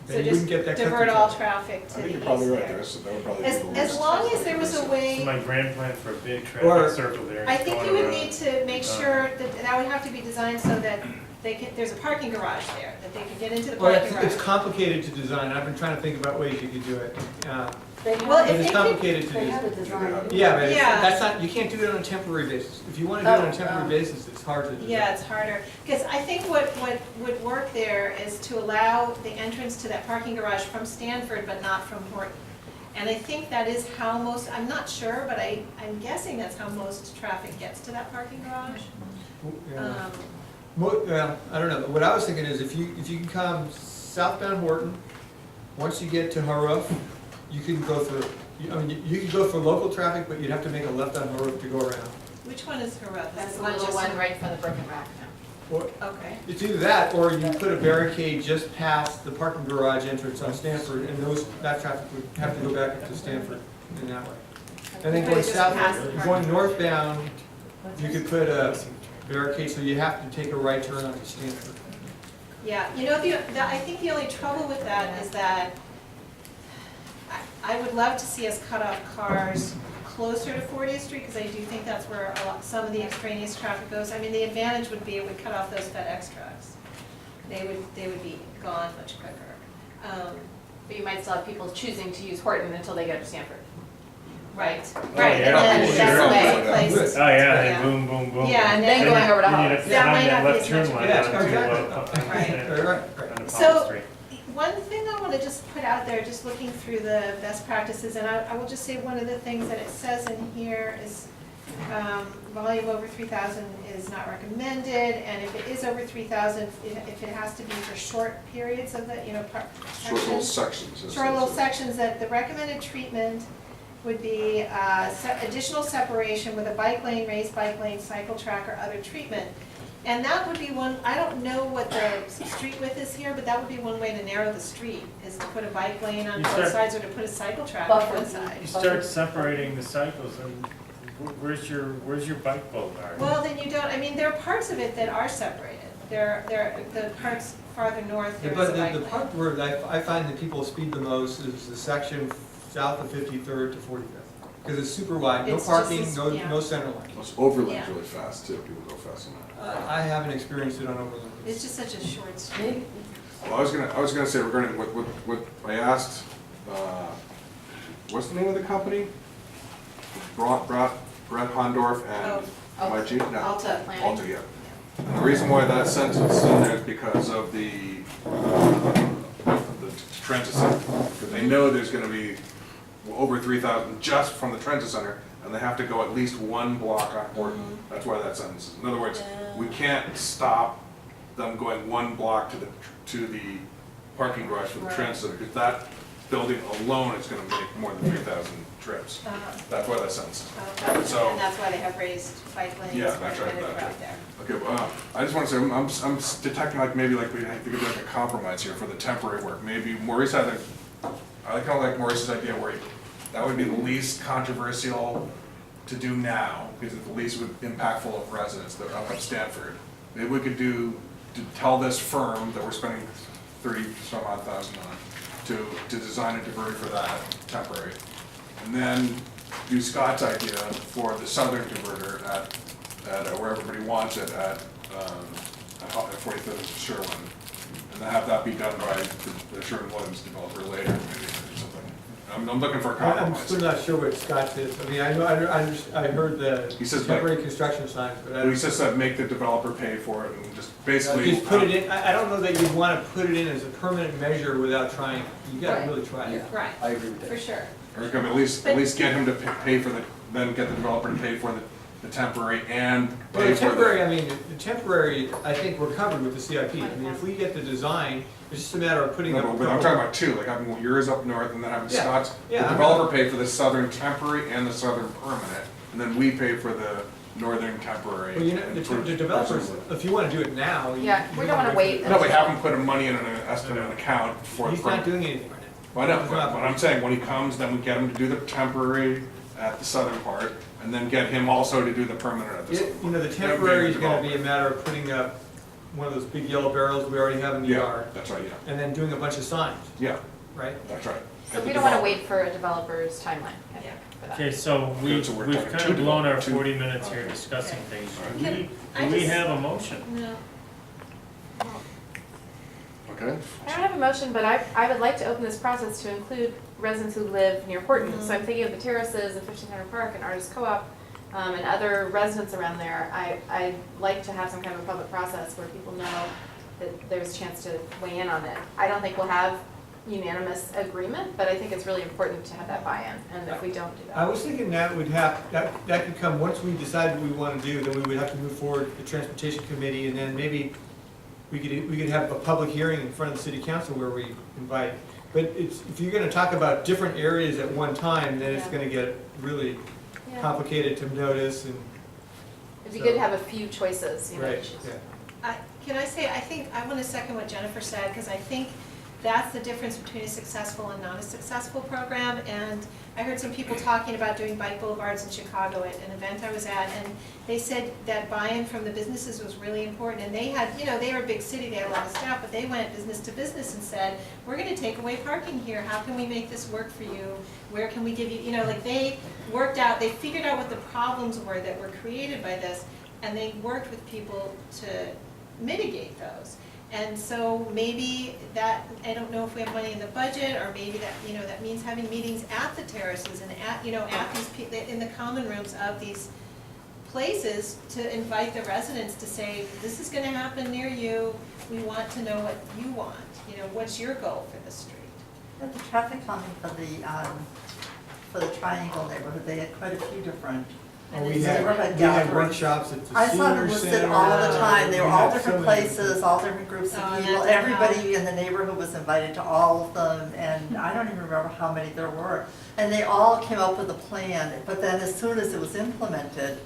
So Then you just wouldn't get that divert country all traffic. traffic to I think the you're probably east right there. there, so that would probably be the As least long as there was a So way, my grand plan for a big Or- traffic circle there I is think going you would around. need to make sure that that would have to be designed so that there's a parking garage there, that they could get into the Well, parking it's garage. complicated to design. I've been trying to think about ways you could do it. Well, But if it's they could, complicated to They do. have a design. Yeah, but Yeah. that's not, you can't do it on a temporary basis. If you wanna do it on a temporary basis, it's hard to design. yeah, it's harder. Because I think what would work there is to allow the entrance to that parking garage from Stanford, but not from Horton. And I think that is how most, I'm not sure, but I'm guessing that's how most traffic gets to that parking garage. Yeah. Well, I don't know. What I was thinking is if you can come southbound Horton, once you get to Haruf, you can go through. I mean, you can go for local traffic, but you'd have to make a left on Haruf to go around. Which one is Harrod? That's the one little just- one right from the broken rack now. Or Okay. it's either that, or you put a barricade just past the parking garage entrance on Stanford, and that traffic would have to go back up to Stanford in that way. And then Put it going just south, past the going parking. northbound, you could put a barricade, so you have to take a right turn onto Stanford. Yeah, you know, I think the only trouble with that is that I would love to see us cut off cars closer to 40th Street, because I do think that's where some of the extraneous traffic goes. I mean, the advantage would be it would cut off those FedEx trucks. They would be gone much quicker. But you might still have people choosing to use Horton until they get to Stanford. Right, Oh, right, yeah, and then sure. that's the way Yeah. it places. Oh, yeah, Yeah. and boom, boom, boom. Yeah, and then then going over to You need Hollis. to That find might that not be left as turn much line Yeah, onto, exactly. Right. Right. onto So- Hollis Street. One thing I want to just put out there, just looking through the best practices, and I will just say one of the things that it says in here is volume over 3,000 is not recommended, and if it is over 3,000, if it has to be for short periods of the, Short little sections. sections. Short little sections, that the recommended treatment would be additional separation with a bike lane, raised bike lane, cycle track, or other treatment. And that would be one, I don't know what the street width is here, but that would be one way to narrow the street, is to put a bike lane on You both start- sides, or to put a cycle track on one side. You start separating the cycles, and where's your bike boulevard? Well, then you don't, I mean, there are parts of it that are separated. The parts farther north, there is a But bike the lane. part where I find that people speed the most is the section south of 53rd to 45th. Because it's super wide, no It's just parking, as- no yeah. center line. Plus overland's Yeah. really fast too, people go fast on that. I haven't experienced it on Overland. It's just such a short street. Well, I was gonna say regarding what I asked, what's the name of the company? Brett Hondorf and Oh, MIG? No. Alta. Alta, yeah. And the reason why that sentence is in there is because of the transit center. Because they know there's gonna be over 3,000 just from the transit center, and they have to go at least one block on Horton. That's why that sentence is. In other words, we can't stop them going one block to the parking garage for the Right. transit center, because that building alone is gonna make more than 3,000 trips. That's why that sentence is. Okay. So- And that's why they have raised bike lanes Yeah, that's right, recommended that's throughout there. Okay, I just want to say, I'm detecting like maybe like we have to get like a compromise here for the temporary work. Maybe Maurice I kind of like Maurice's idea where that would be the least controversial to do now, because it's the least impactful of residents that are up at Stanford. Maybe we could to tell this firm that we're spending 30 some odd thousand on to design a diverter for that temporary. And then do Scott's idea for the southern diverter at where everybody wants it at 45th and Sherwin. And then have that be done by the Sherwin-Williams developer later, maybe, or something. I'm looking for a I'm compromise. still not sure what Scott says. I mean, I heard the He says temporary construction signs, but I But don't. he says that make the developer pay for it and just basically. Just put it in, I don't know that you'd want to put it in as a permanent measure without trying, you gotta Right. really try it. Yeah. Right, I agree with for that. sure. Or at least get him to pay for then get the developer to pay for the temporary and Well, pay the for the. temporary, I mean, the temporary, I think we're covered with the CIP. I mean, if we get the design, it's just a matter of putting No, up a but I'm couple- talking about two, like having yours up north and then having Yeah, Scott's, the yeah, I'm developer pay for the southern temporary and the southern permanent, and then we pay for the northern temporary. Well, you know, and the developers, presumably- if you wanna do it now. Yeah, we don't wanna wait No, we haven't put money in an estimate account for. He's not doing anything right now. Well, I know, He's not. but I'm saying, when he comes, then we get him to do the temporary at the southern part, and then get him also to do the permanent at the southern. You know, the temporary is gonna be a matter of putting up one of those big yellow barrels we already have in the Yeah, yard, that's right, yeah, and then doing a bunch of signs, yeah, right? that's right. So we don't wanna wait for a developer's timeline, I think, for that. Okay, so Good, so we're we've talking kind two of blown our two- 40 minutes here discussing things. Can I Do we just- have a motion? No. Okay? I don't have a motion, but I would like to open this process to include residents who live near Horton. So I'm thinking of the terraces and 1500 Park and Artist Co-op and other residents around there. I'd like to have some kind of a public process where people know that there's a chance to weigh in on it. I don't think we'll have unanimous agreement, but I think it's really important to have that buy-in, and if we don't do I that. was thinking that would have, that could come, once we decide what we wanna do, then we would have to move forward to the transportation committee, and then maybe we could have a public hearing in front of the city council where we invite. But it's, if you're gonna talk about different areas at one time, then it's Yeah. gonna get really Yeah. complicated to notice and. It'd be good to have a few choices, you know. Right, to choose. yeah. Can I say, I want to second what Jennifer said, because I think that's the difference between a successful and not a successful program. And I heard some people talking about doing bike boulevards in Chicago at an event I was at, and they said that buy-in from the businesses was really important. And they had, you know, they were a big city, they had a lot of staff, but they went business to business and said, we're going to take away parking here. How can we make this work for you? Where can we give you, you know, like they worked out, they figured out what the problems were that were created by this, and they worked with people to mitigate those. And so maybe that, I don't know if we have money in the budget, or maybe that, you know, that means having meetings at the terraces and at, you know, at these, in the common rooms of these places to invite the residents to say, this is gonna happen near you, we want to know what you want, you know, what's your goal for the street? At the traffic calming for the Triangle neighborhood, they had quite a few different. And we it's had neighborhood workshops gatherings. at the I saw them senior listed center. all the time, they were We all had different so many places, all different groups Oh, of and people, that didn't everybody in the neighborhood was invited to all of them, and I don't even remember how many there were. And they all came up with a plan, but then as soon as it was implemented,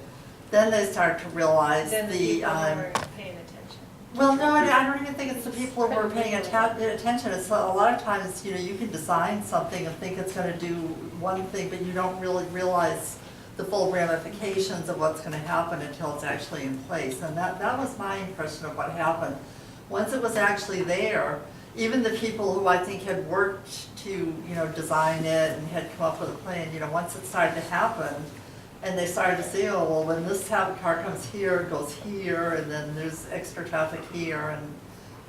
then they started to realize Then the the, people who were paying attention. well, no, I don't even think it's the people who are paying attention. It's a lot of times, you know, you can design something and think it's gonna do one thing, but you don't really realize the full ramifications of what's gonna happen until it's actually in place. And that was my impression of what happened. Once it was actually there, even the people who I think had worked to, you know, design it and had come up with a plan, you know, once it started to happen, and they started to see, oh, well, when this car comes here, it goes here, and then there's extra traffic here, and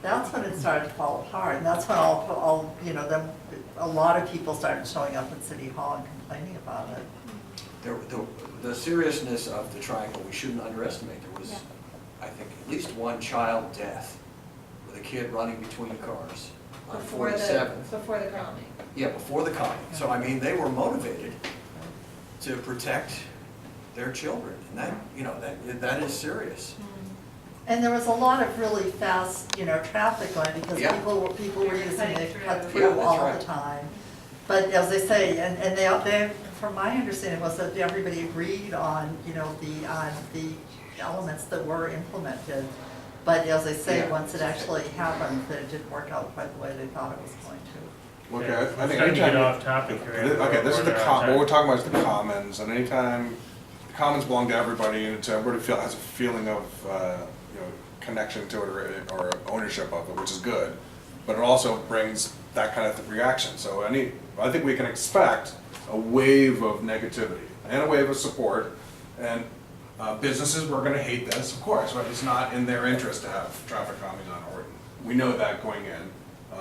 that's when it started to fall apart. And that's when all you know, then a lot of people started showing up at City Hall and complaining about it. The seriousness of the triangle, we shouldn't underestimate. There was, Yeah. I think, at least one child death with a kid running between cars on Before the 47th. calming. Yeah, before the calming. So, I mean, they were motivated to protect their children. And that, you know, that is serious. And there was a lot of really fast, you know, traffic going because Yeah. people were using Cutting it through. cut Yeah, through that's all right. the time. But as they say, and they, from my understanding was that everybody agreed on, you know, the elements that were implemented. But as they say, Yeah. once it actually happened, that it didn't work out quite the way they thought it was going to. Okay, I think Starting to anytime. get off topic here. Okay, this is the, We're on what we're time. talking about is the commons, and anytime, the commons belong to everybody, and it's, everybody has a feeling of, you know, connection to it or ownership of it, which is good, but it also brings that kind of reaction, so I think we can expect a wave of negativity and a wave of support, and businesses, we're gonna hate this, of course, right? It's not in their interest to have traffic calming on Horton. We know that going in. We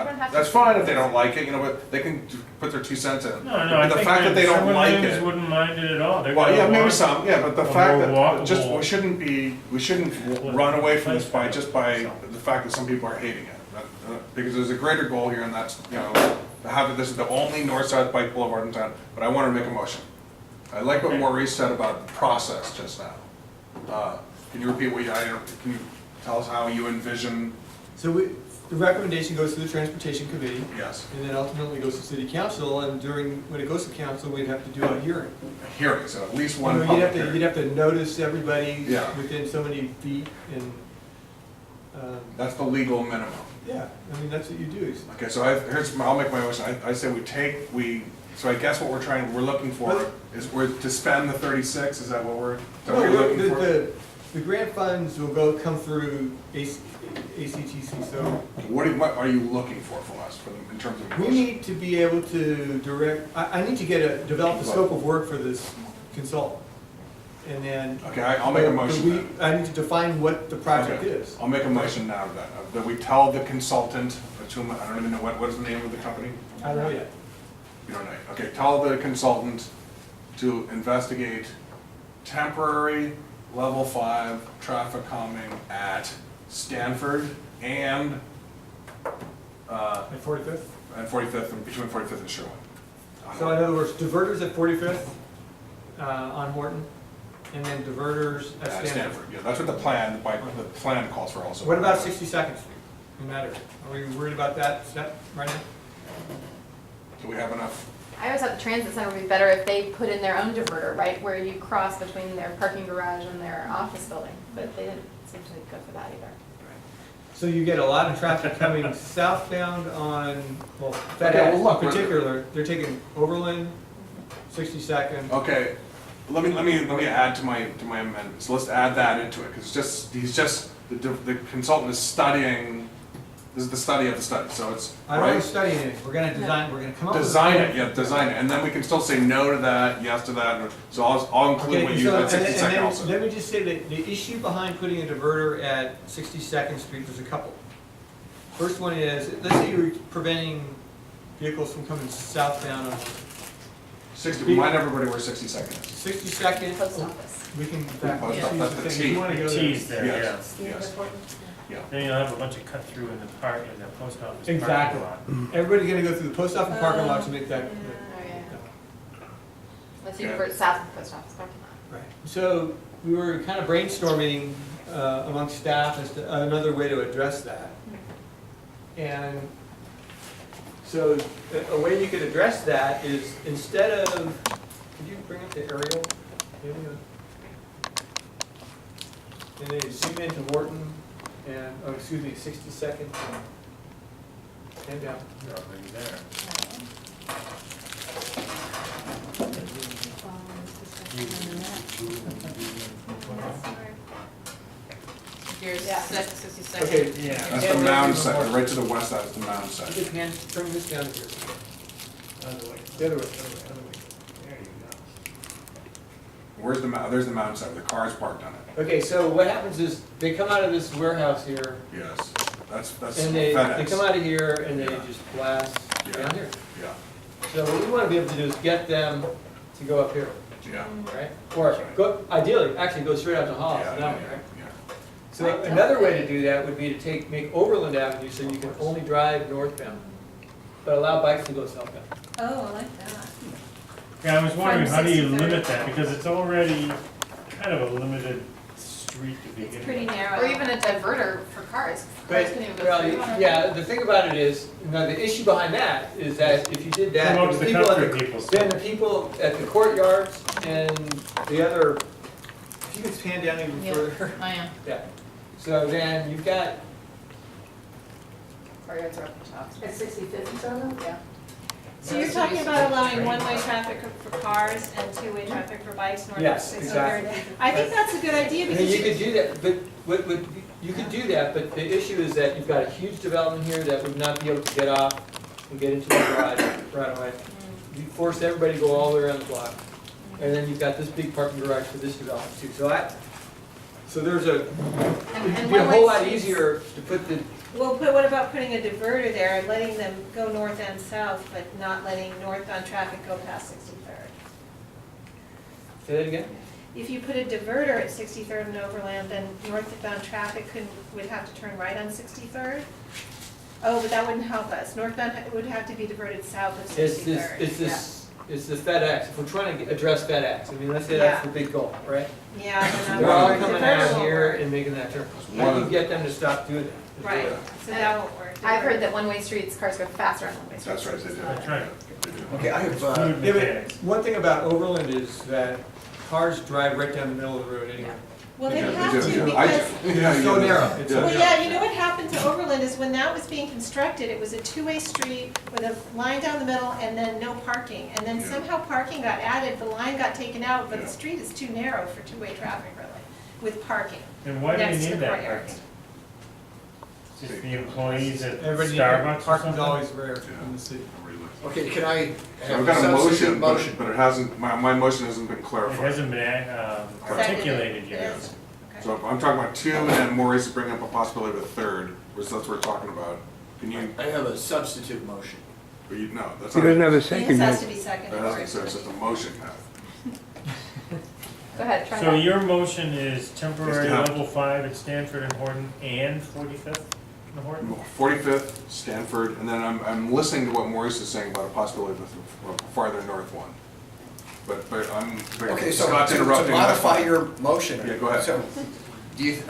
don't have to- That's fine if they don't like it, you know, but they can put their 2 cents in. No, I But the think fact that they don't Sherwin like Williams it. wouldn't mind it at all. They're Well, gonna yeah, maybe want some, yeah, but the a fact more that, just, walkable- we shouldn't run away from this by, just by the fact that some people are hating it. Because there's a greater goal here, and that's, you know, this is the only north-south bike boulevard in town, but I want to make a motion. I like what Maurice said about the process just now. Can you repeat can you tell us how you envision? So the recommendation goes to the Transportation Committee, Yes. and then ultimately goes to City Council, and when it goes to council, we'd have to do a hearing. A hearing, so at least You one know, public hearing. You'd have to notice everybody Yeah. within so many feet, and, That's the legal minimum. yeah, I mean, that's what you do. Okay, so I'll make my motion. I say so I guess what we're looking for is we're to spend the 36, is that what we're looking for? The grant funds will come through ACTC, so What are you looking for from us in terms of? we need to be able to direct, I need to develop the scope of work for this consultant. And then. Okay, I'll make a motion then. I need to define what the project Okay, is. I'll make a motion now to that we tell the consultant, I don't even know, what is the name of the company? I don't know yet. You don't know. Okay, tell the consultant to investigate temporary level 5 traffic calming at Stanford and At 45th? at 45th, and between 45th and Sherwin. So in other words, diverters at 45th on Horton, and then diverters at At Stanford. Stanford, yeah, that's what the plan calls for also. What about 62nd Street in that area? Are we worried about that step right now? Do we have enough? I always thought the transit center would be better if they put in their own diverter, right, where you cross between their parking garage and their office building, but they didn't seem to go for that either. So you get a lot of traffic coming southbound on, well, Okay, FedEx well, look, in particular, they're taking Overland, 62nd. Okay, let me add to my amendment. So let's add that into it, because the consultant is studying. This is the study of the study, so it's I don't know right. studying it, we're gonna design, we're gonna come up with. Design it, yeah, design it, and then we can still say no to that, yes to that. So I'll include what Okay, you so, at 62nd also. let me just say that the issue behind putting a diverter at 62nd Street, there's a couple. First one is, let's say you're preventing vehicles from coming southbound on 60. Remind everybody where 62nd is. 62nd. Post office. We can, in fact, Post choose office, the that's the thing, T. you wanna go there. T's there, yeah. Yes, yes, yeah. Then you'll have a bunch of cut through in the park, in the post office Exactly. parking lot. Everybody's gonna go through the post office parking lot to make that. Oh, yeah. Let's Okay. divert south of the post office parking lot. Right. So we were kind of brainstorming among staff as to another way to address that. And so a way you could address that is instead of, could you bring up the aerial? And then you zoom into Horton and, 62nd and down. Nothing there. Here's Yeah. 62nd. Okay. Yeah. That's the mound side, right to the west side is the mound side. You can bring this down here. Other way. The other way. There you go. Where's the mound? There's the mound side. The car's parked on it. Okay, so what happens is they come out of this warehouse here Yes, that's and they FedEx. come out of here and they Yeah. just blast Yeah. down here. Yeah, So what we want to be able to do is get them to go up here, yeah. right? Or go, ideally, actually go straight out to Hollis, Yeah, that yeah, way, right? yeah. So another way to do that would be to make Overland Avenue so you can only drive northbound, but allow bikes to go southbound. Oh, I like that. Yeah, I was wondering, From how do you 63rd. limit that? Because it's already kind of a limited street to begin with. It's pretty narrow. Or even a diverter for cars. Cars can even go Well, through. yeah, the thing about it is, the issue behind that is that if you did that, Promotes the the people at comfort people. then the people at the courtyards and the other, if you could pan down even Yeah. further, I am. yeah. So then you've got, Courtyards are open shops. At 65th, you said that? Yeah. So you're talking about allowing one-way traffic for cars and two-way traffic for bikes north of Yes, 63rd? exactly. I think that's a good idea I mean, because you could do that, but you could do that, but the issue is that you've got a huge development here that would not be able to get off and get into the garage right away. You force everybody to go all the way around the block. And then you've got this big parking garage for this development too. So there's a, it'd be a whole lot easier to put the, well, but what about putting a diverter there and letting them go north and south, but not letting northbound traffic go past 63rd? say that again? If you put a diverter at 63rd and Overland, then northbound traffic would have to turn right on 63rd? Oh, but that wouldn't help us. Northbound would have to be diverted south of It's 63rd. it's this FedEx, if we're trying to address FedEx, I mean, let's say that's the big goal, right? Yeah, then They're all that coming won't out work. here and making that turn. How do you get them to stop doing that? Right, so that won't work. I've heard that one-way streets, cars go faster on one-way streets. That's right, they do. That's right. They do. Okay, I have, Fluid Yeah, but mechanics. one thing about Overland is that cars drive right down the middle of the road anyway. Well, they Yeah, have do, to yeah. because, It's so narrow. It's so well, narrow. yeah, you know what happened to Overland is when that was being constructed, it was a two-way street with a line down the middle and then no parking. And then Yeah. somehow parking got added, the line got taken out, but Yeah. the street is too narrow for two-way traffic really, with parking. And why do you next to need the that courtyard. parking? Just the employees at Everybody, Starbucks or parking's something? always rare in the city. okay, can I have I've a got a substitute motion, motion? but it hasn't, my motion hasn't been It clarified. hasn't been articulated Seconded. yet. It is. Okay. So I'm talking about two, and then Maurice is bringing up a possibility of a third, which that's what we're talking about. Can you, I have a substitute motion. no, that's He not, doesn't have a This second has yet. to be seconded. that hasn't, so it's just a motion now. Go ahead, try So that. your motion is temporary Yes, level 5 at Stanford and Horton and 45th and Horton? 45th, Stanford, and then I'm listening to what Maurice is saying about a possibility of a farther north one. But Okay, so Scott's to interrupting. modify your motion. Yeah, go ahead. So,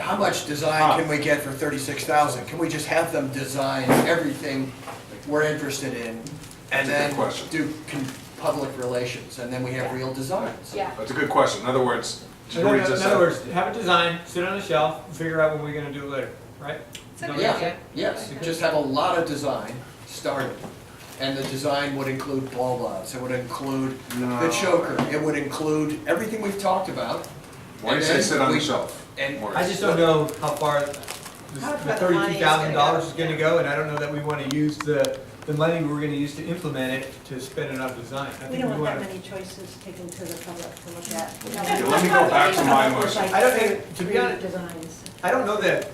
how much design can we get for 36,000? Can we just have them design everything we're interested in? And That's a then good question. do public relations, and then we have real designs? Yeah. That's a good question. In other words, In other words, have it designed, sit on a shelf, and figure out when we're gonna do it later, right? It's a No, good Yeah, idea. yes, just have a lot of design started. And the design would include bulb outs, it would include No. the choker, it would include everything we've talked about. Why do you And say then sit on the we- shelf? And Maurice? I just don't know how far the How far the money is $32,000 is gonna gonna go, and I don't know that we wanna use the money we're gonna use to implement it to spend it on design. I We think don't want that wanna- many choices taken to the public to look at. Okay, let me go back to my motion. I don't think, to be honest, Designs. I don't know that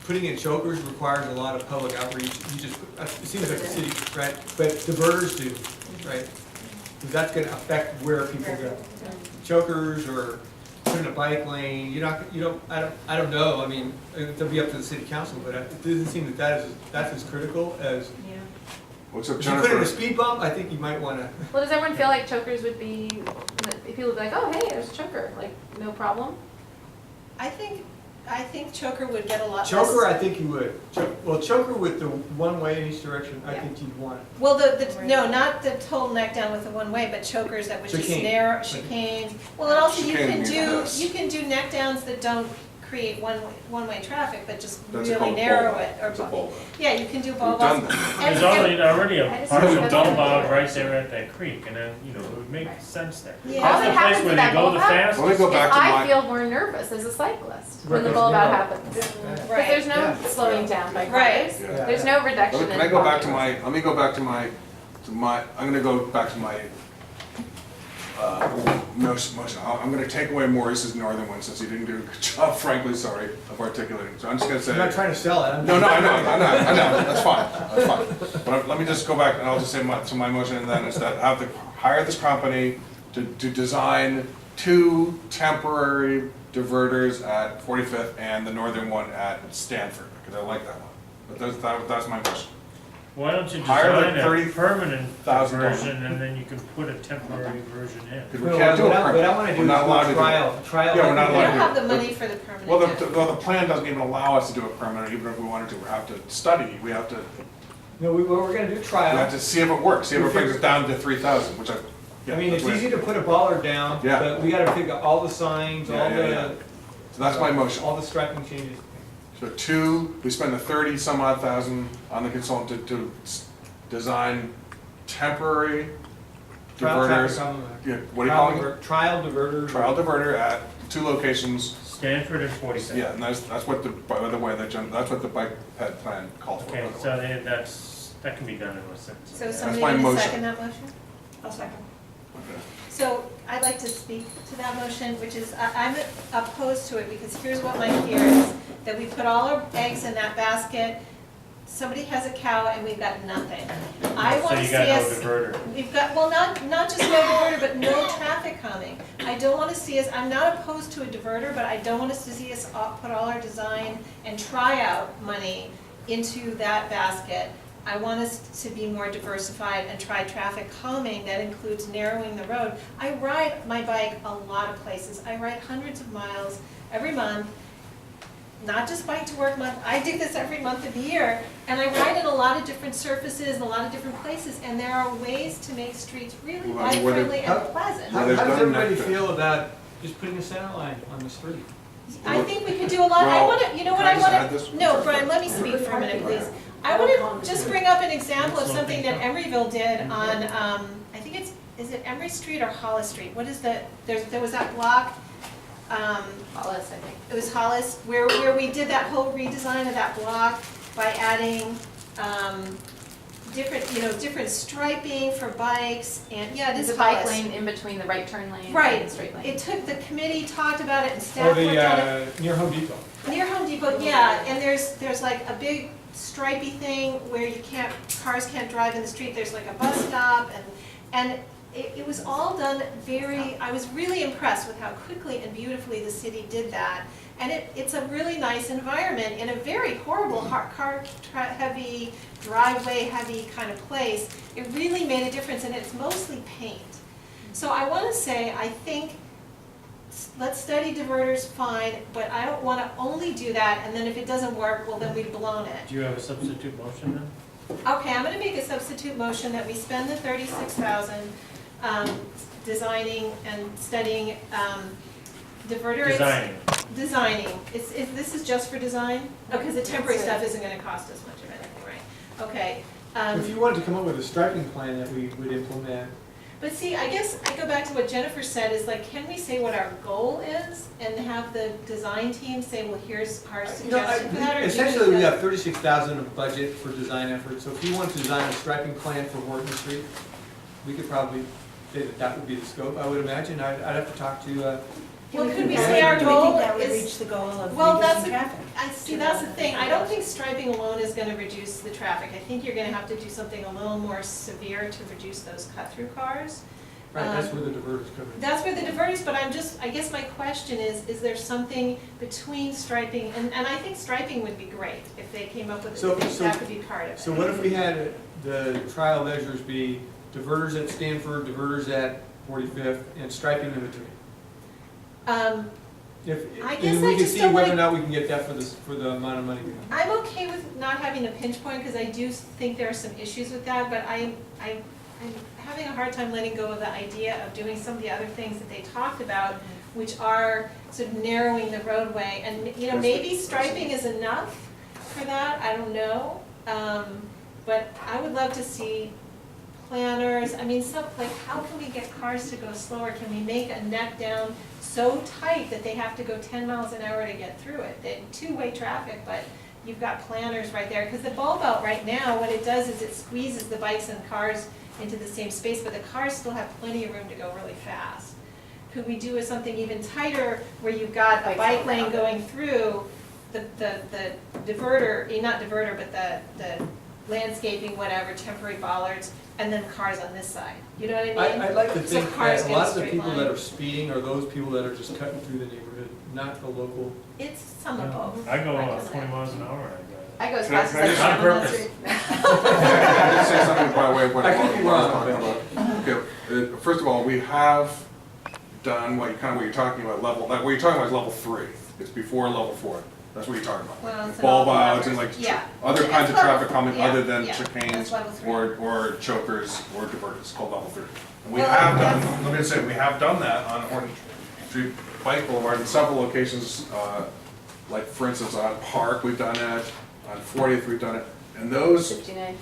putting in chokers requires a lot of public outreach. You just, it seems like the city, right? But diverters do, right? Because that's gonna affect where people go. Chokers or putting a bike lane, I don't know, I mean, it'll be up to the city council, but it doesn't seem that that's as critical as, Yeah. What's up, if you put in a Jennifer? speed bump, I think you might wanna, Well, does everyone feel like chokers would be, that people would be like, oh, hey, there's a choker, like, no problem? I think choker would get a lot less. choker, I think you would. Well, choker with the one way in each direction, I Yeah. think you'd want it. Well, no, not the total neck down with the one-way, but chokers that would just Chicane. narrow, chicane. Well, and also you Chicane can means do, this. you can do neck downs that don't create one-way traffic, but just That's really called narrow bulb. it. That's a bulb. Yeah, you can do We've bulb done outs. that. And- There's already I a just partial think dump that's- out right there at that creek, and then, it would make sense there. Yeah. All That's that the happens place where in they that go bulb the out fastest. Let me go is back to I my, feel more nervous as a cyclist when the Right. bulb out Yeah. happens. Because Right. there's no Yeah. slowing down by Right. cars. Yeah. There's no reduction in. Can I go back to volume. let me go back to my, I'm gonna go back to my, motion. I'm gonna take away Maurice's northern one since he didn't do a good job, frankly, sorry, of articulating. So I'm just gonna say. I'm not trying to sell it. I'm No, I know, that's fine. But let me just go back and I'll just say my motion and then is that hire this company to design 2 temporary diverters at 45th and the northern one at Stanford, because I like that one. But that's my motion. Why don't you Hire the design a 30,000 permanent version and then you can put a temporary version in? Because No, we can't do a what I permanent. wanna do We're is not allowed to do do it. trial. Yeah, we're not We allowed don't to have do the it. money for the permanent. Well, yet. the plan doesn't even allow us to do a permanent, even if we wanted to. We have to study, we have to No, we're gonna do We trial. have to see if it works, see if it brings us down to 3,000, which I mean, it's easy to put a baller down, Yeah. but we gotta figure out all the signs, all Yeah. the, So that's my motion. all the striping changes. So 2, we spend the 30 some odd thousand on the consultant to design temporary Trial traffic diverters. calming. Yeah, what do you call it? Trial diverters. Trial diverter at 2 locations. Stanford and 47. Yeah, and that's what by the way, that's what the bike ped plan called for. Okay, by the way. so that can be done in a sentence. So That's somebody my gonna motion. second that motion? I'll second. Okay. So I'd like to speak to that motion, which is, I'm opposed to it because here's what my fear is, that we put all our eggs in that basket, somebody has a cow and we've got nothing. I So wanna you see got no us, diverter. we've got, well, not just no diverter, but no traffic coming. I don't wanna see us, I'm not opposed to a diverter, but I don't want us to see us put all our design and tryout money into that basket. I want us to be more diversified and try traffic calming that includes narrowing the road. I ride my bike a lot of places. I ride hundreds of miles every month, not just bike to work month. I do this every month of the year, and I ride in a lot of different surfaces and a lot of different places, and there are ways to make streets really Well, I mean, where bike-friendly they- and pleasant. Well, How they've does done everybody that- feel about just putting a center line on the street? I think we could do a lot. I Well, wanna, you know what can I I just add wanna, this? no, Brian, let me speak for a minute, please. I wanna just bring up an example of something that Emeryville did on, I think is it Emery Street or Hollis Street? What is the, there was that block, Hollis, I think. it was Hollis, where we did that whole redesign of that block by adding, different striping for bikes, and, yeah, it is There's a bike Hollis. lane in between the right turn lane Right. and the straight lane. It took, the committee talked about it and Or staff worked on it. the, near Home Depot? Near Home Depot, yeah, and there's like a big stripey thing where cars can't drive in the street, there's like a bus stop, and it was all done I was really impressed with how quickly and beautifully the city did that. And it's a really nice environment in a very horrible car-heavy, driveway-heavy kind of place. It really made a difference, and it's mostly paint. So I want to say, I think, let's study diverters, fine, but I don't want to only do that, and then if it doesn't work, well, then we've blown it. Do you have a substitute motion then? Okay, I'm gonna make a substitute motion that we spend the 36,000 designing and studying diverter. Designing. This is just for design? Oh, because the temporary stuff isn't gonna cost us much of anything, right? Okay. If you wanted to come up with a striping plan that we would implement, But see, I guess I go back to what Jennifer said, is like, can we say what our goal is and have the design team say, well, here's our suggestion for that? Or do you essentially, we think have 36,000 of budget for design efforts, so if you want to design a striping plan for Horton Street, we could probably say that would be the scope, I would imagine. I'd have to talk to, Well, could we Yeah. say our Do we goal think that would is? reach the goal of Well, that's reducing traffic? I see, that's the thing, I don't think striping alone is gonna reduce the traffic. I think you're gonna have to do something a little more severe to reduce those cut-through cars. right, that's where the diverters come in. That's where the diverters, but I guess my question is there something between striping, and I think striping would be great if they came up with, So- if that could be part of it. So what if we had the trial measures be diverters at Stanford, diverters at 45th, and striping in between? If, I guess and I we can just see don't whether or wanna- not we can get that for the amount of money we have. I'm okay with not having a pinch point, because I do think there are some issues with that, but I'm having a hard time letting go of the idea of doing some of the other things that they talked about, which are sort of narrowing the roadway, and, you know, maybe striping is enough for that, I don't know. But I would love to see planners, I mean, how can we get cars to go slower? Can we make a neck down so tight that they have to go 10 miles an hour to get through it? Two-way traffic, but you've got planners right there, because the bulb out right now, what it does is it squeezes the bikes and cars into the same space, but the cars still have plenty of room to go really fast. Could we do something even tighter where you've got a Bikes bike all lane around it. going through the diverter, not diverter, but the landscaping, whatever, temporary bollards, and then cars on this side, you know what I mean? I'd like to So think cars that a get a lot of the straight people line. that are speeding are those people that are just cutting through the neighborhood, not the local. It's some of both. I go can about say. 20 miles an hour, I go as Can I- fast can I as just- I on can on that purpose. street. Can I just say something by way of what I could be wrong, talking about? Okay, first of all, we have done what you're talking about, what you're talking about is level 3. It's before level 4. That's what you're talking about. Well, it's an Bulb all outs and levers. like Yeah. other It's kinds of level- traffic calming yeah, other than yeah, chicanes that's level 3. or chokers or diverters. It's called level 3. And we Well, have that's- done, let me say, we have done that on Horton Street Bike Boulevard in several locations, like for instance on Park, we've done it, on 40th, we've done it. And those, 59.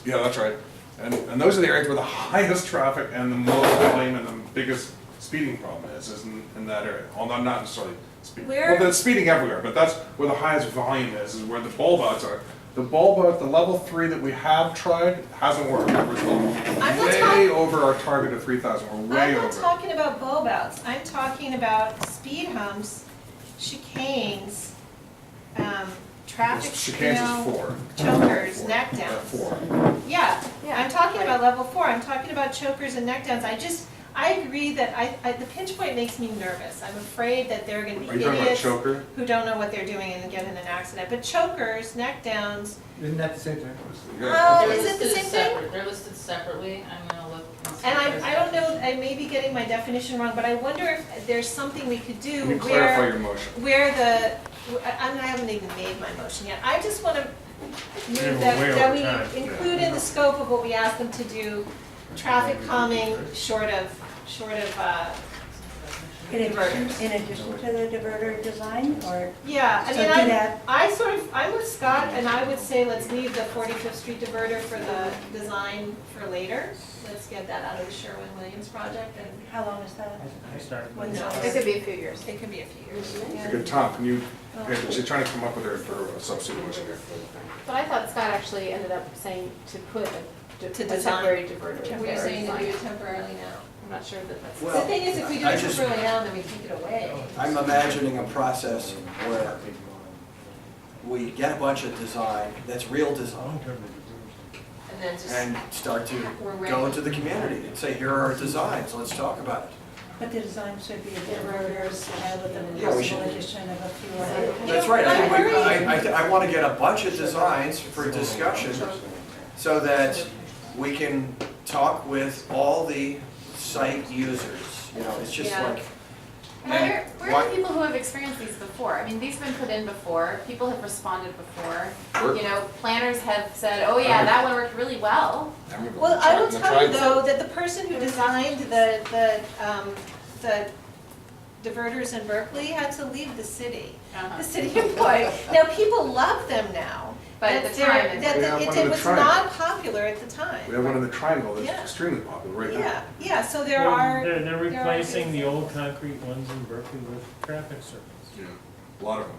yeah, that's right. And those are the areas where the highest traffic and the most volume and the biggest speeding problem is in that area. Although not necessarily speeding. Where- Well, there's speeding everywhere, but that's where the highest volume is where the bulb outs are. The bulb out, the level 3 that we have tried hasn't worked. We're I'm not way talking- over our target of 3,000. We're way I'm over. not talking about bulb outs, I'm talking about speed humps, chicanes, traffic, you Chicanes know, is 4. chokers, 4. neck downs. 4. Yeah, Yeah, I'm talking right. about level 4, I'm talking about chokers and neck downs, I agree that the pinch point makes me nervous. I'm afraid that there are gonna be Are you talking about idiots choker? who don't know what they're doing and get in an accident. But chokers, neck downs, Isn't that the same thing? oh, They're is it the listed same as thing? separate. They're listed separately, I'm gonna look and see. And if there's I don't know, difference. I may be getting my definition wrong, but I wonder if there's something we could do Can you clarify where, your motion? I haven't even made my motion yet. I just wanna move You're that, way that over we time. include in the scope of what we ask them to do, traffic calming short of, In addition, diverters. in addition to the diverter design, or? Yeah, I So mean, do that. I'm with Scott, and I would say let's leave the 45th Street diverter for the design for later. Let's get that out of the Sherwin-Williams project, and How long is that? I start. When's No, that? it could be a few years. it could be a few years. yeah. Okay, Tom, can you, she's trying to come up with a substitute motion here. But I thought Scott actually ended up saying to put a To a design. temporary diverter. We're there. saying to do it temporarily now. I'm not sure that that's. Well, The thing is, if we do I it just- temporarily now, then we take it away. I'm imagining a process where we get a bunch of design, that's real design, And then just, and start to we're ready. go into the community and say, here are our designs, let's talk about it. But the design should be diverters with the Yeah, we possible should- addition of a few other. That's right, I I think I want to get a bunch of designs for discussion so that we can talk with all the site users, you know, it's just Yeah. like. Where are why- the people who have experienced these before? I mean, these have been put in before, people have responded before. Work. You know, planners have said, oh yeah, that one worked really well. Well, I will tell you though, that the person who designed the diverters in Berkeley had to leave the city, Uh-huh. the city employee. Now, people love them now. But at That the they're- time, it that We have it one in the was triangle. not popular at the time. We have one in the triangle that's Yeah. extremely popular right now. Yeah, yeah, so there Well, are. They're there are replacing things- the old concrete ones in Berkeley with traffic circles. Yeah, a lot of them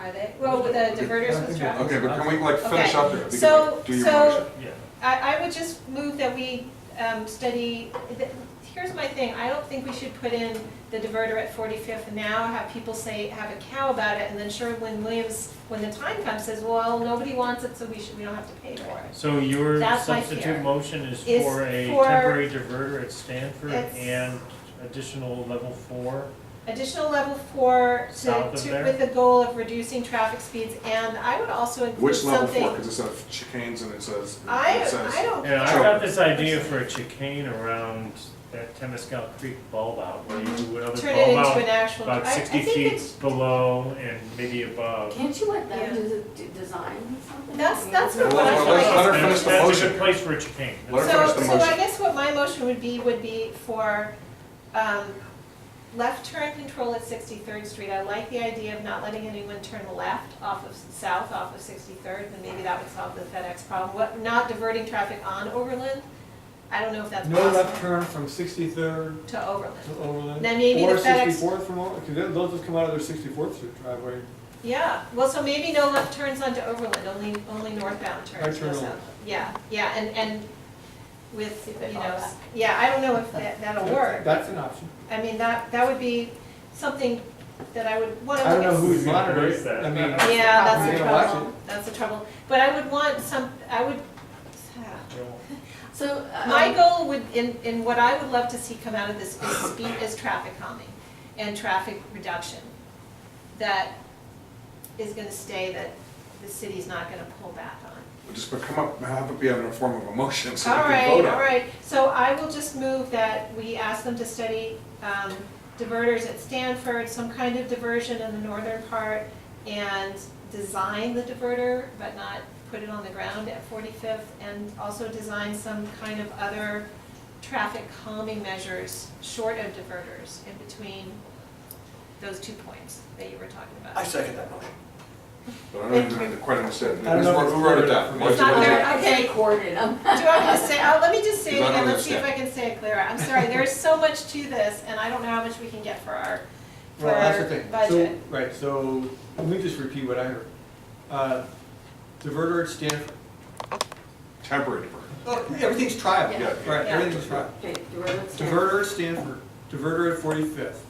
Are they? Well, with the diverters with are. traffic. Okay, but can we like finish Okay. up there? We can, So- like, do your so- motion. Yeah. I would just move that we study, here's my thing, I don't think we should put in the diverter at 45th now, have people say, have a cow about it, and then Sherwin-Williams, when the time comes, says, well, nobody wants it, so we don't have to pay for it. So your That's my substitute fear. motion is Is for a for- temporary diverter at Stanford It's- and additional level 4? Additional level 4 South of there? with the goal of reducing traffic speeds, and I would also include Which level something. 4? Because it says chicanes and it says. I it says- don't Yeah, I care. got this idea for a chicane around that Temescal Creek bulb out, where you would other Turn it bulb into an out actual, about I 60 think feet it's, below and maybe above. Can't you let Yeah. them do design something? That's what Well, I well, feel let's like let her is- finish the That's a motion. good place for a chicane. Let her So, finish the so I motion. guess what my motion would be for, left turn control at 63rd Street. I like the idea of not letting anyone turn left south off of 63rd, and maybe that would solve the FedEx problem. Not diverting traffic on Overland, I don't know if that's No possible. left turn from 63rd To Overland. to Overland. Then maybe Or the FedEx 64th from Overland, because they'll just come out of their 64th Street driveway. Yeah, well, so maybe no left turns onto Overland, only northbound turns. Right turn no only. south. Yeah, yeah, and with, See if they you follow know, back. yeah, I don't know if that'll work. That's an option. I mean, that would be something that I would want to I look don't at. know who's Who's gonna monitoring police it. that? I mean, Yeah, that's We're the gonna watch trouble, that's the trouble. But I would want So. my goal would, in what I would love to see come out of this is traffic calming and traffic reduction. That is gonna stay, that the city's not gonna pull back on. We'll just come up, have it be in the form of a motion so we All can right, vote on it. all right. So I will just move that we ask them to study diverters at Stanford, some kind of diversion in the northern part, and design the diverter, but not put it on the ground at 45th, and also design some kind of other traffic calming measures short of diverters in between those 2 points that you were talking I about. second that motion. But I don't even quite understand. I don't know if it's Who wrote it clear down? enough for me. What's It's not the- clear. I Okay. recorded. Do you want me to say, let me just say it Because I again, don't let's see if I can say it clearer. I'm sorry, there's so much to this, and I don't know how much we can get for our well, that's the thing. budget. So, right, so let me just repeat what I heard. Diverter at Stanford. Temporary diverter. Oh, everything's trial. Yeah. Right, Yeah. everything's trial. Okay, diverter. Diverter at Stanford, diverter at 45th.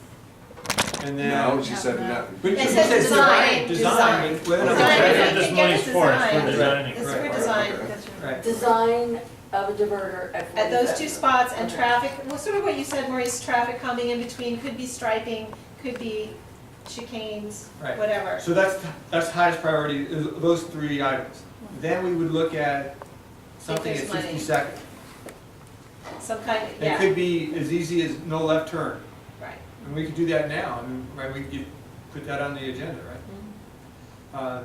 And then. No, she said no. But It you says said design, Design. Design, Well, That's Design, what if this you can get money's the for, it's for design. designing. It's Right, for right, design, okay. that's right. Right. Design of a diverter at 45th. At those two spots, and Okay. traffic, well, sort of what you said, Maurice, traffic coming in between, could be striping, could be chicanes, Right. whatever. So that's highest priority, is those 3 items. Then we would look at something at there's money. 62nd. Some kind of, It yeah, could be as easy as no left turn, right. and we could do that now, and, right, we could put that on the agenda, Mm-hmm. right?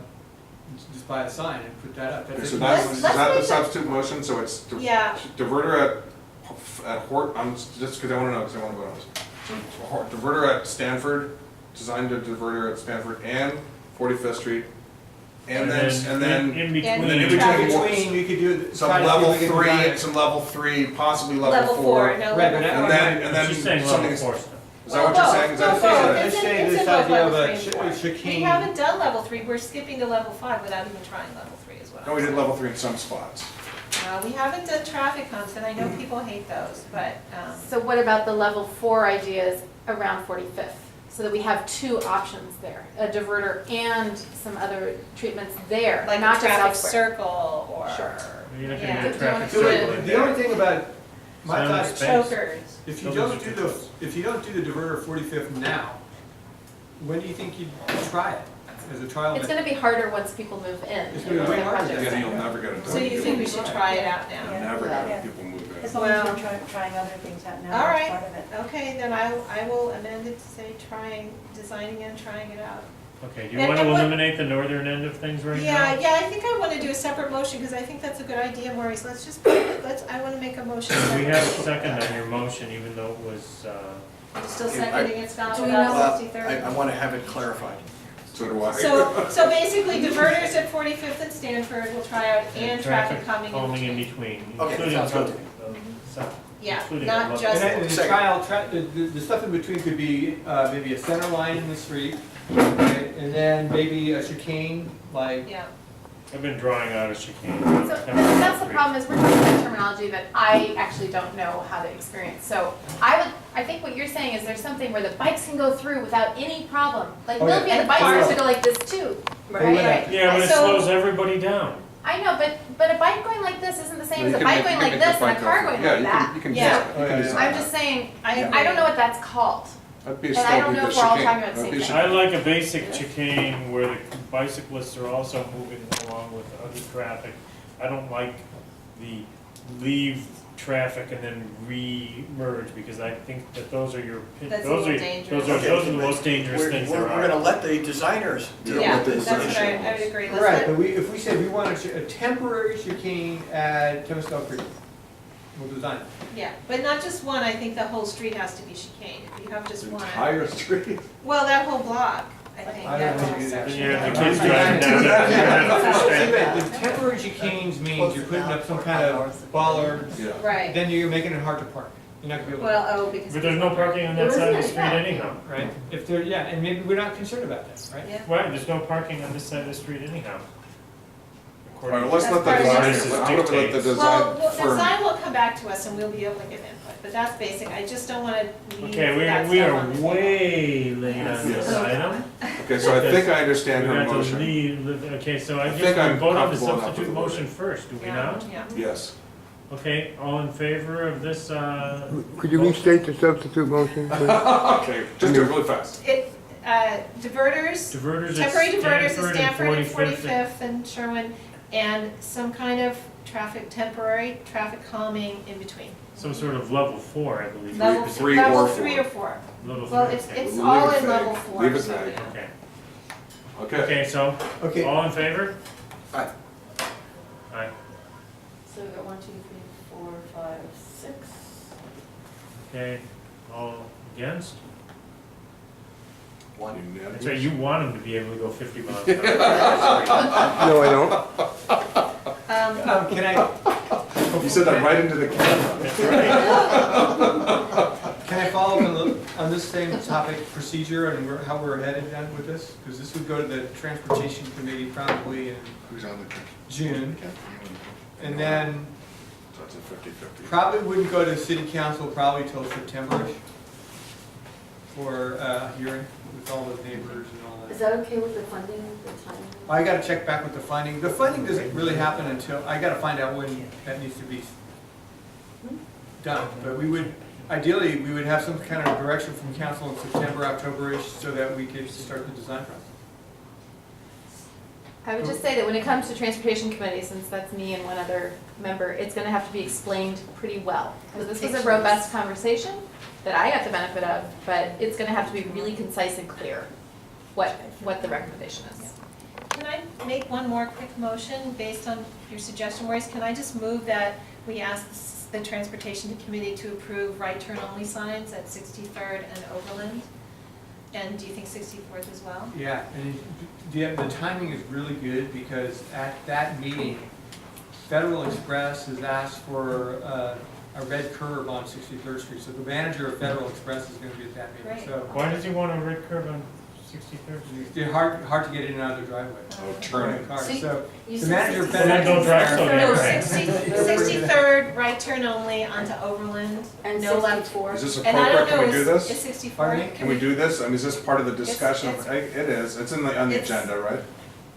Just buy a sign and put that up. Okay, That's so it. that's, is that the make the- substitute motion, so it's Yeah. diverter at Horton, just because I want to know, because I want to vote on this. Diverter at Stanford, designed to diverter at Stanford and 45th Street, and then in then between. in In between, between, we could do, some try to see level if we can design 3, it. some level 3, possibly Level level 4. 4, no, Right, level but 4. And then She's saying something, level 4 stuff. is that what you're saying? Is that Well, what you're both. saying? Let's It's say in this both idea of level a 3 and 4. chicane. We haven't done level 3, we're skipping to level 5 without even trying level 3 as well. No, we did level 3 in some spots. We haven't done traffic counts, and I know people hate those, but, So what about the level 4 ideas around 45th? So that we have 2 options there, a diverter and some other treatments there, like not a just traffic elsewhere. circle or. Sure. You're not Yeah. gonna get Do you wanna traffic do it? circle in The there. only thing about, my Sound thought, space. Chokers. if you Those don't are do different. if you don't do the diverter 45th now, when do you think you'd try it as a trial? It's gonna be harder once people move in. It's gonna be way harder. Yeah, you'll never get it done. So you think we should try it out You'll now? never Yeah. get people move in. As long as we're trying other things out now, All that's right. part of it. Okay, then I will amend it to say designing and trying it out. Okay, do you And- want to and what- eliminate the northern end of things right now? Yeah, I think I want to do a separate motion, because I think that's a good idea, Maurice. I want to make a motion. We have a second on your motion, even though it was, You're still seconding it, Scott, Do we without know- 63rd? I want to have it clarified. So do I. So basically diverters at 45th and Stanford will try out, and traffic calming in between. Okay, including sounds good. Yeah, including not level- just, And the Second. trial, the stuff in between could be, maybe a center line in the street, right? And then maybe a chicane, like, yeah. I've been drawing out a chicane. So that's the problem, is we're talking about terminology that I actually don't know how to experience. So I think what you're saying is there's something where the bikes can go through without any problem. Like Oh, yeah. Millview, the bike's supposed to go like this too, right? Yeah, but it So- slows everybody down. I know, but a bike going like this isn't the same as a You bike can going make- like you can this and make a the car bike going go- like that. You can Yeah. design, you can I'm design I'm that. just saying, I agree. I don't know what that's called. That'd be and I still don't be know the if we're all chicane. talking about the That'd be same I like a basic chicane where the bicyclists are also moving along with the other traffic. I don't like the leave traffic and then re-merge, because I think that those are your, That's a those little are, dangerous. those are the most dangerous things there We're gonna are. let the designers deal Yeah, with this that's what issue. I would agree. Let's right, let- but if we said we want a temporary chicane at Temescal Creek, we'll design it. Yeah, but not just one, I think the whole street has to be chicaned. If you have just one. Entire street. Well, that whole block, I think, I that don't whole know. section. Yeah, the kids driving down that, you're gonna have to Yeah, stand. the temporary chicanes means you're putting up some kind of bollards, Yeah. Right, then you're making it hard to park. You're not gonna be able to. well, because. But there's no parking on that side of the street anyhow. Right, if there, yeah, and maybe we're not concerned about that, right? Yeah. Right, there's no parking on this side of the street anyhow. All right, According well, let's let the That's part of designers, this. I'm gonna let the Well, design firm. design will come back to us and we'll be able to give input, but that's basic. I just don't want to leave Okay, that we stuff are on the table. way late on this Yes. item. Okay, so I think I understand We her got to motion. leave, okay, so I I guess think we I'm vote on the comfortable enough with substitute the motion wording. first, do we Yeah, not? yeah. Yes. Okay, all in favor of this, Could you restate the substitute motion, please? Okay, just do it really fast. Diverters, diverters at temporary diverters at Stanford Stanford and 45th. 45th and Sherwin, and some kind of temporary traffic calming in between. Some sort of level 4, I believe. Level three level or 3 four. or 4. Level Well, 3, it's okay. We'll all leave it in vague. level 4. Leave it so, vague. yeah. Okay, Okay. okay, so, Okay, all in favor? Aye. Aye. So we got 1, 2, 3, 4, 5, 6. Okay, all against? One. That's right, you want them to be able to go 50 miles an hour. No, I don't. can I, You said that right into the camera. That's right. can I follow up on this same topic, procedure, and how we're headed then with this? Because this would go to the Transportation Committee probably in Who's on the June, and then So it's a 50-50. probably wouldn't go to City Council probably till September-ish for a hearing with all the neighbors and all Is that. that okay with the funding, the timing? I gotta check back with the funding. The funding doesn't really happen until, I gotta find out when that needs to be done. But we would, ideally, we would have some kind of direction from council in September, October-ish, so that we could start the design process. I would just say that when it comes to transportation committee, since that's me and one other member, it's gonna have to be explained pretty well. Because this was a robust conversation that I got the benefit of, but it's gonna have to be really concise and clear what the recommendation is. Can I make one more quick motion based on your suggestion, Maurice? Can I just move that we ask the Transportation Committee to approve right turn only signs at 63rd and Overland? And do you think 64th as well? Yeah, and the timing is really good because at that meeting, Federal Express has asked for a red curve on 63rd Street. So the manager of Federal Express is going to be at that meeting. Great. So Why does he want a red curve on 63rd? it's hard to get in and out of the driveway. Oh, turning. Cars. See, So you the said manager of 63rd. Federal Well, then don't drive so No, damn fast. 63rd, right turn only onto Overland, And no left. 64. Is this And I appropriate? don't Can know, we do is this? 64? Pardon me? Can we do this? I mean, is this part of the discussion? it's- It is. It's on the It's- agenda, right?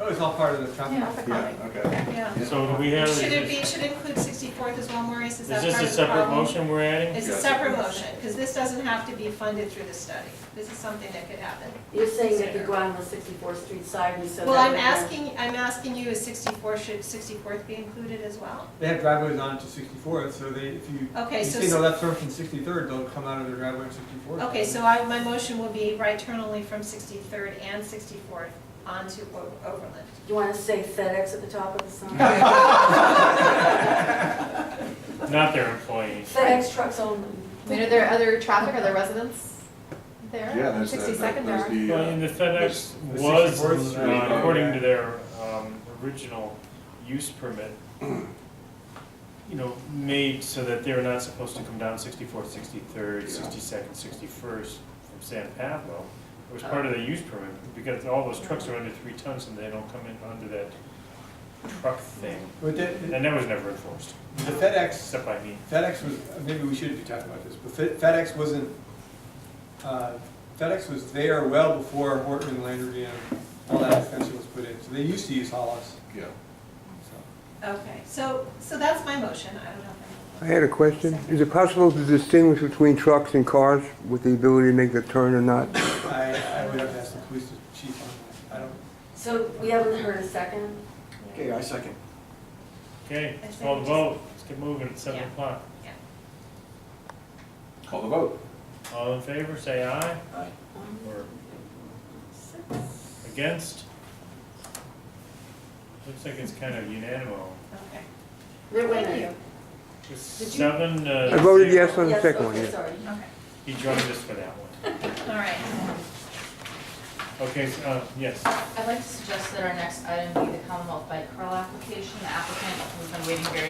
Oh, it's all part of the traffic. Yeah, okay. Yeah. So do we have, Should it be, is should it include 64th as well, Maurice? Is that this part a of the separate problem? motion we're adding? It's a Yes. separate motion, because this doesn't have to be funded through the study. This is something that could happen. You're saying that you go on the 64th Street side, and so. Well, that I'm asking you, is 64th be included as well? They have driveways on to 64th, so if you Okay, so take a left turn from 63rd, they'll come out of their driveway on 64th. Okay, so my motion will be right turn only from 63rd and 64th onto Overland. You want to say FedEx at the top of the sign? Not their employees. FedEx trucks only. I mean, are there other traffic, are there residents there? Yeah, there's 62nd there there's are. the, Well, and the FedEx the was, 64th Street, according yeah. to their original use permit, made so that they're not supposed to come down 64th, 63rd, 62nd, 61st from San Pablo. It was part of the use permit, because all those trucks are under 3 tons and they don't come in under that truck thing. But And that was never enforced, the FedEx, except by me. FedEx was, maybe we shouldn't be talking about this, but FedEx wasn't, FedEx was there well before Horton and Landry and all that extension was put in. So they used to use Hollis. yeah. So. Okay, so that's my motion. I don't know if I had a question. Is it possible to distinguish between trucks and cars with the ability to make the turn or not? I would have to ask the police chief on that. I don't. So we haven't heard a second? Okay, I second. Okay, I let's think call the just- vote, let's get moving at 7 Yeah. o'clock. Call the vote. All in favor, say aye. Aye. Or against? Looks like it's kind of unanimous. Okay. They're Thank winning. you. It's Did you- 7, I voted yes on the Yes, second one, okay, yes. sorry. Okay, He joined us for that one. all right. Okay, yes. I'd like to suggest that our next item be the Commonwealth Bike Curl application. The applicant has been waiting very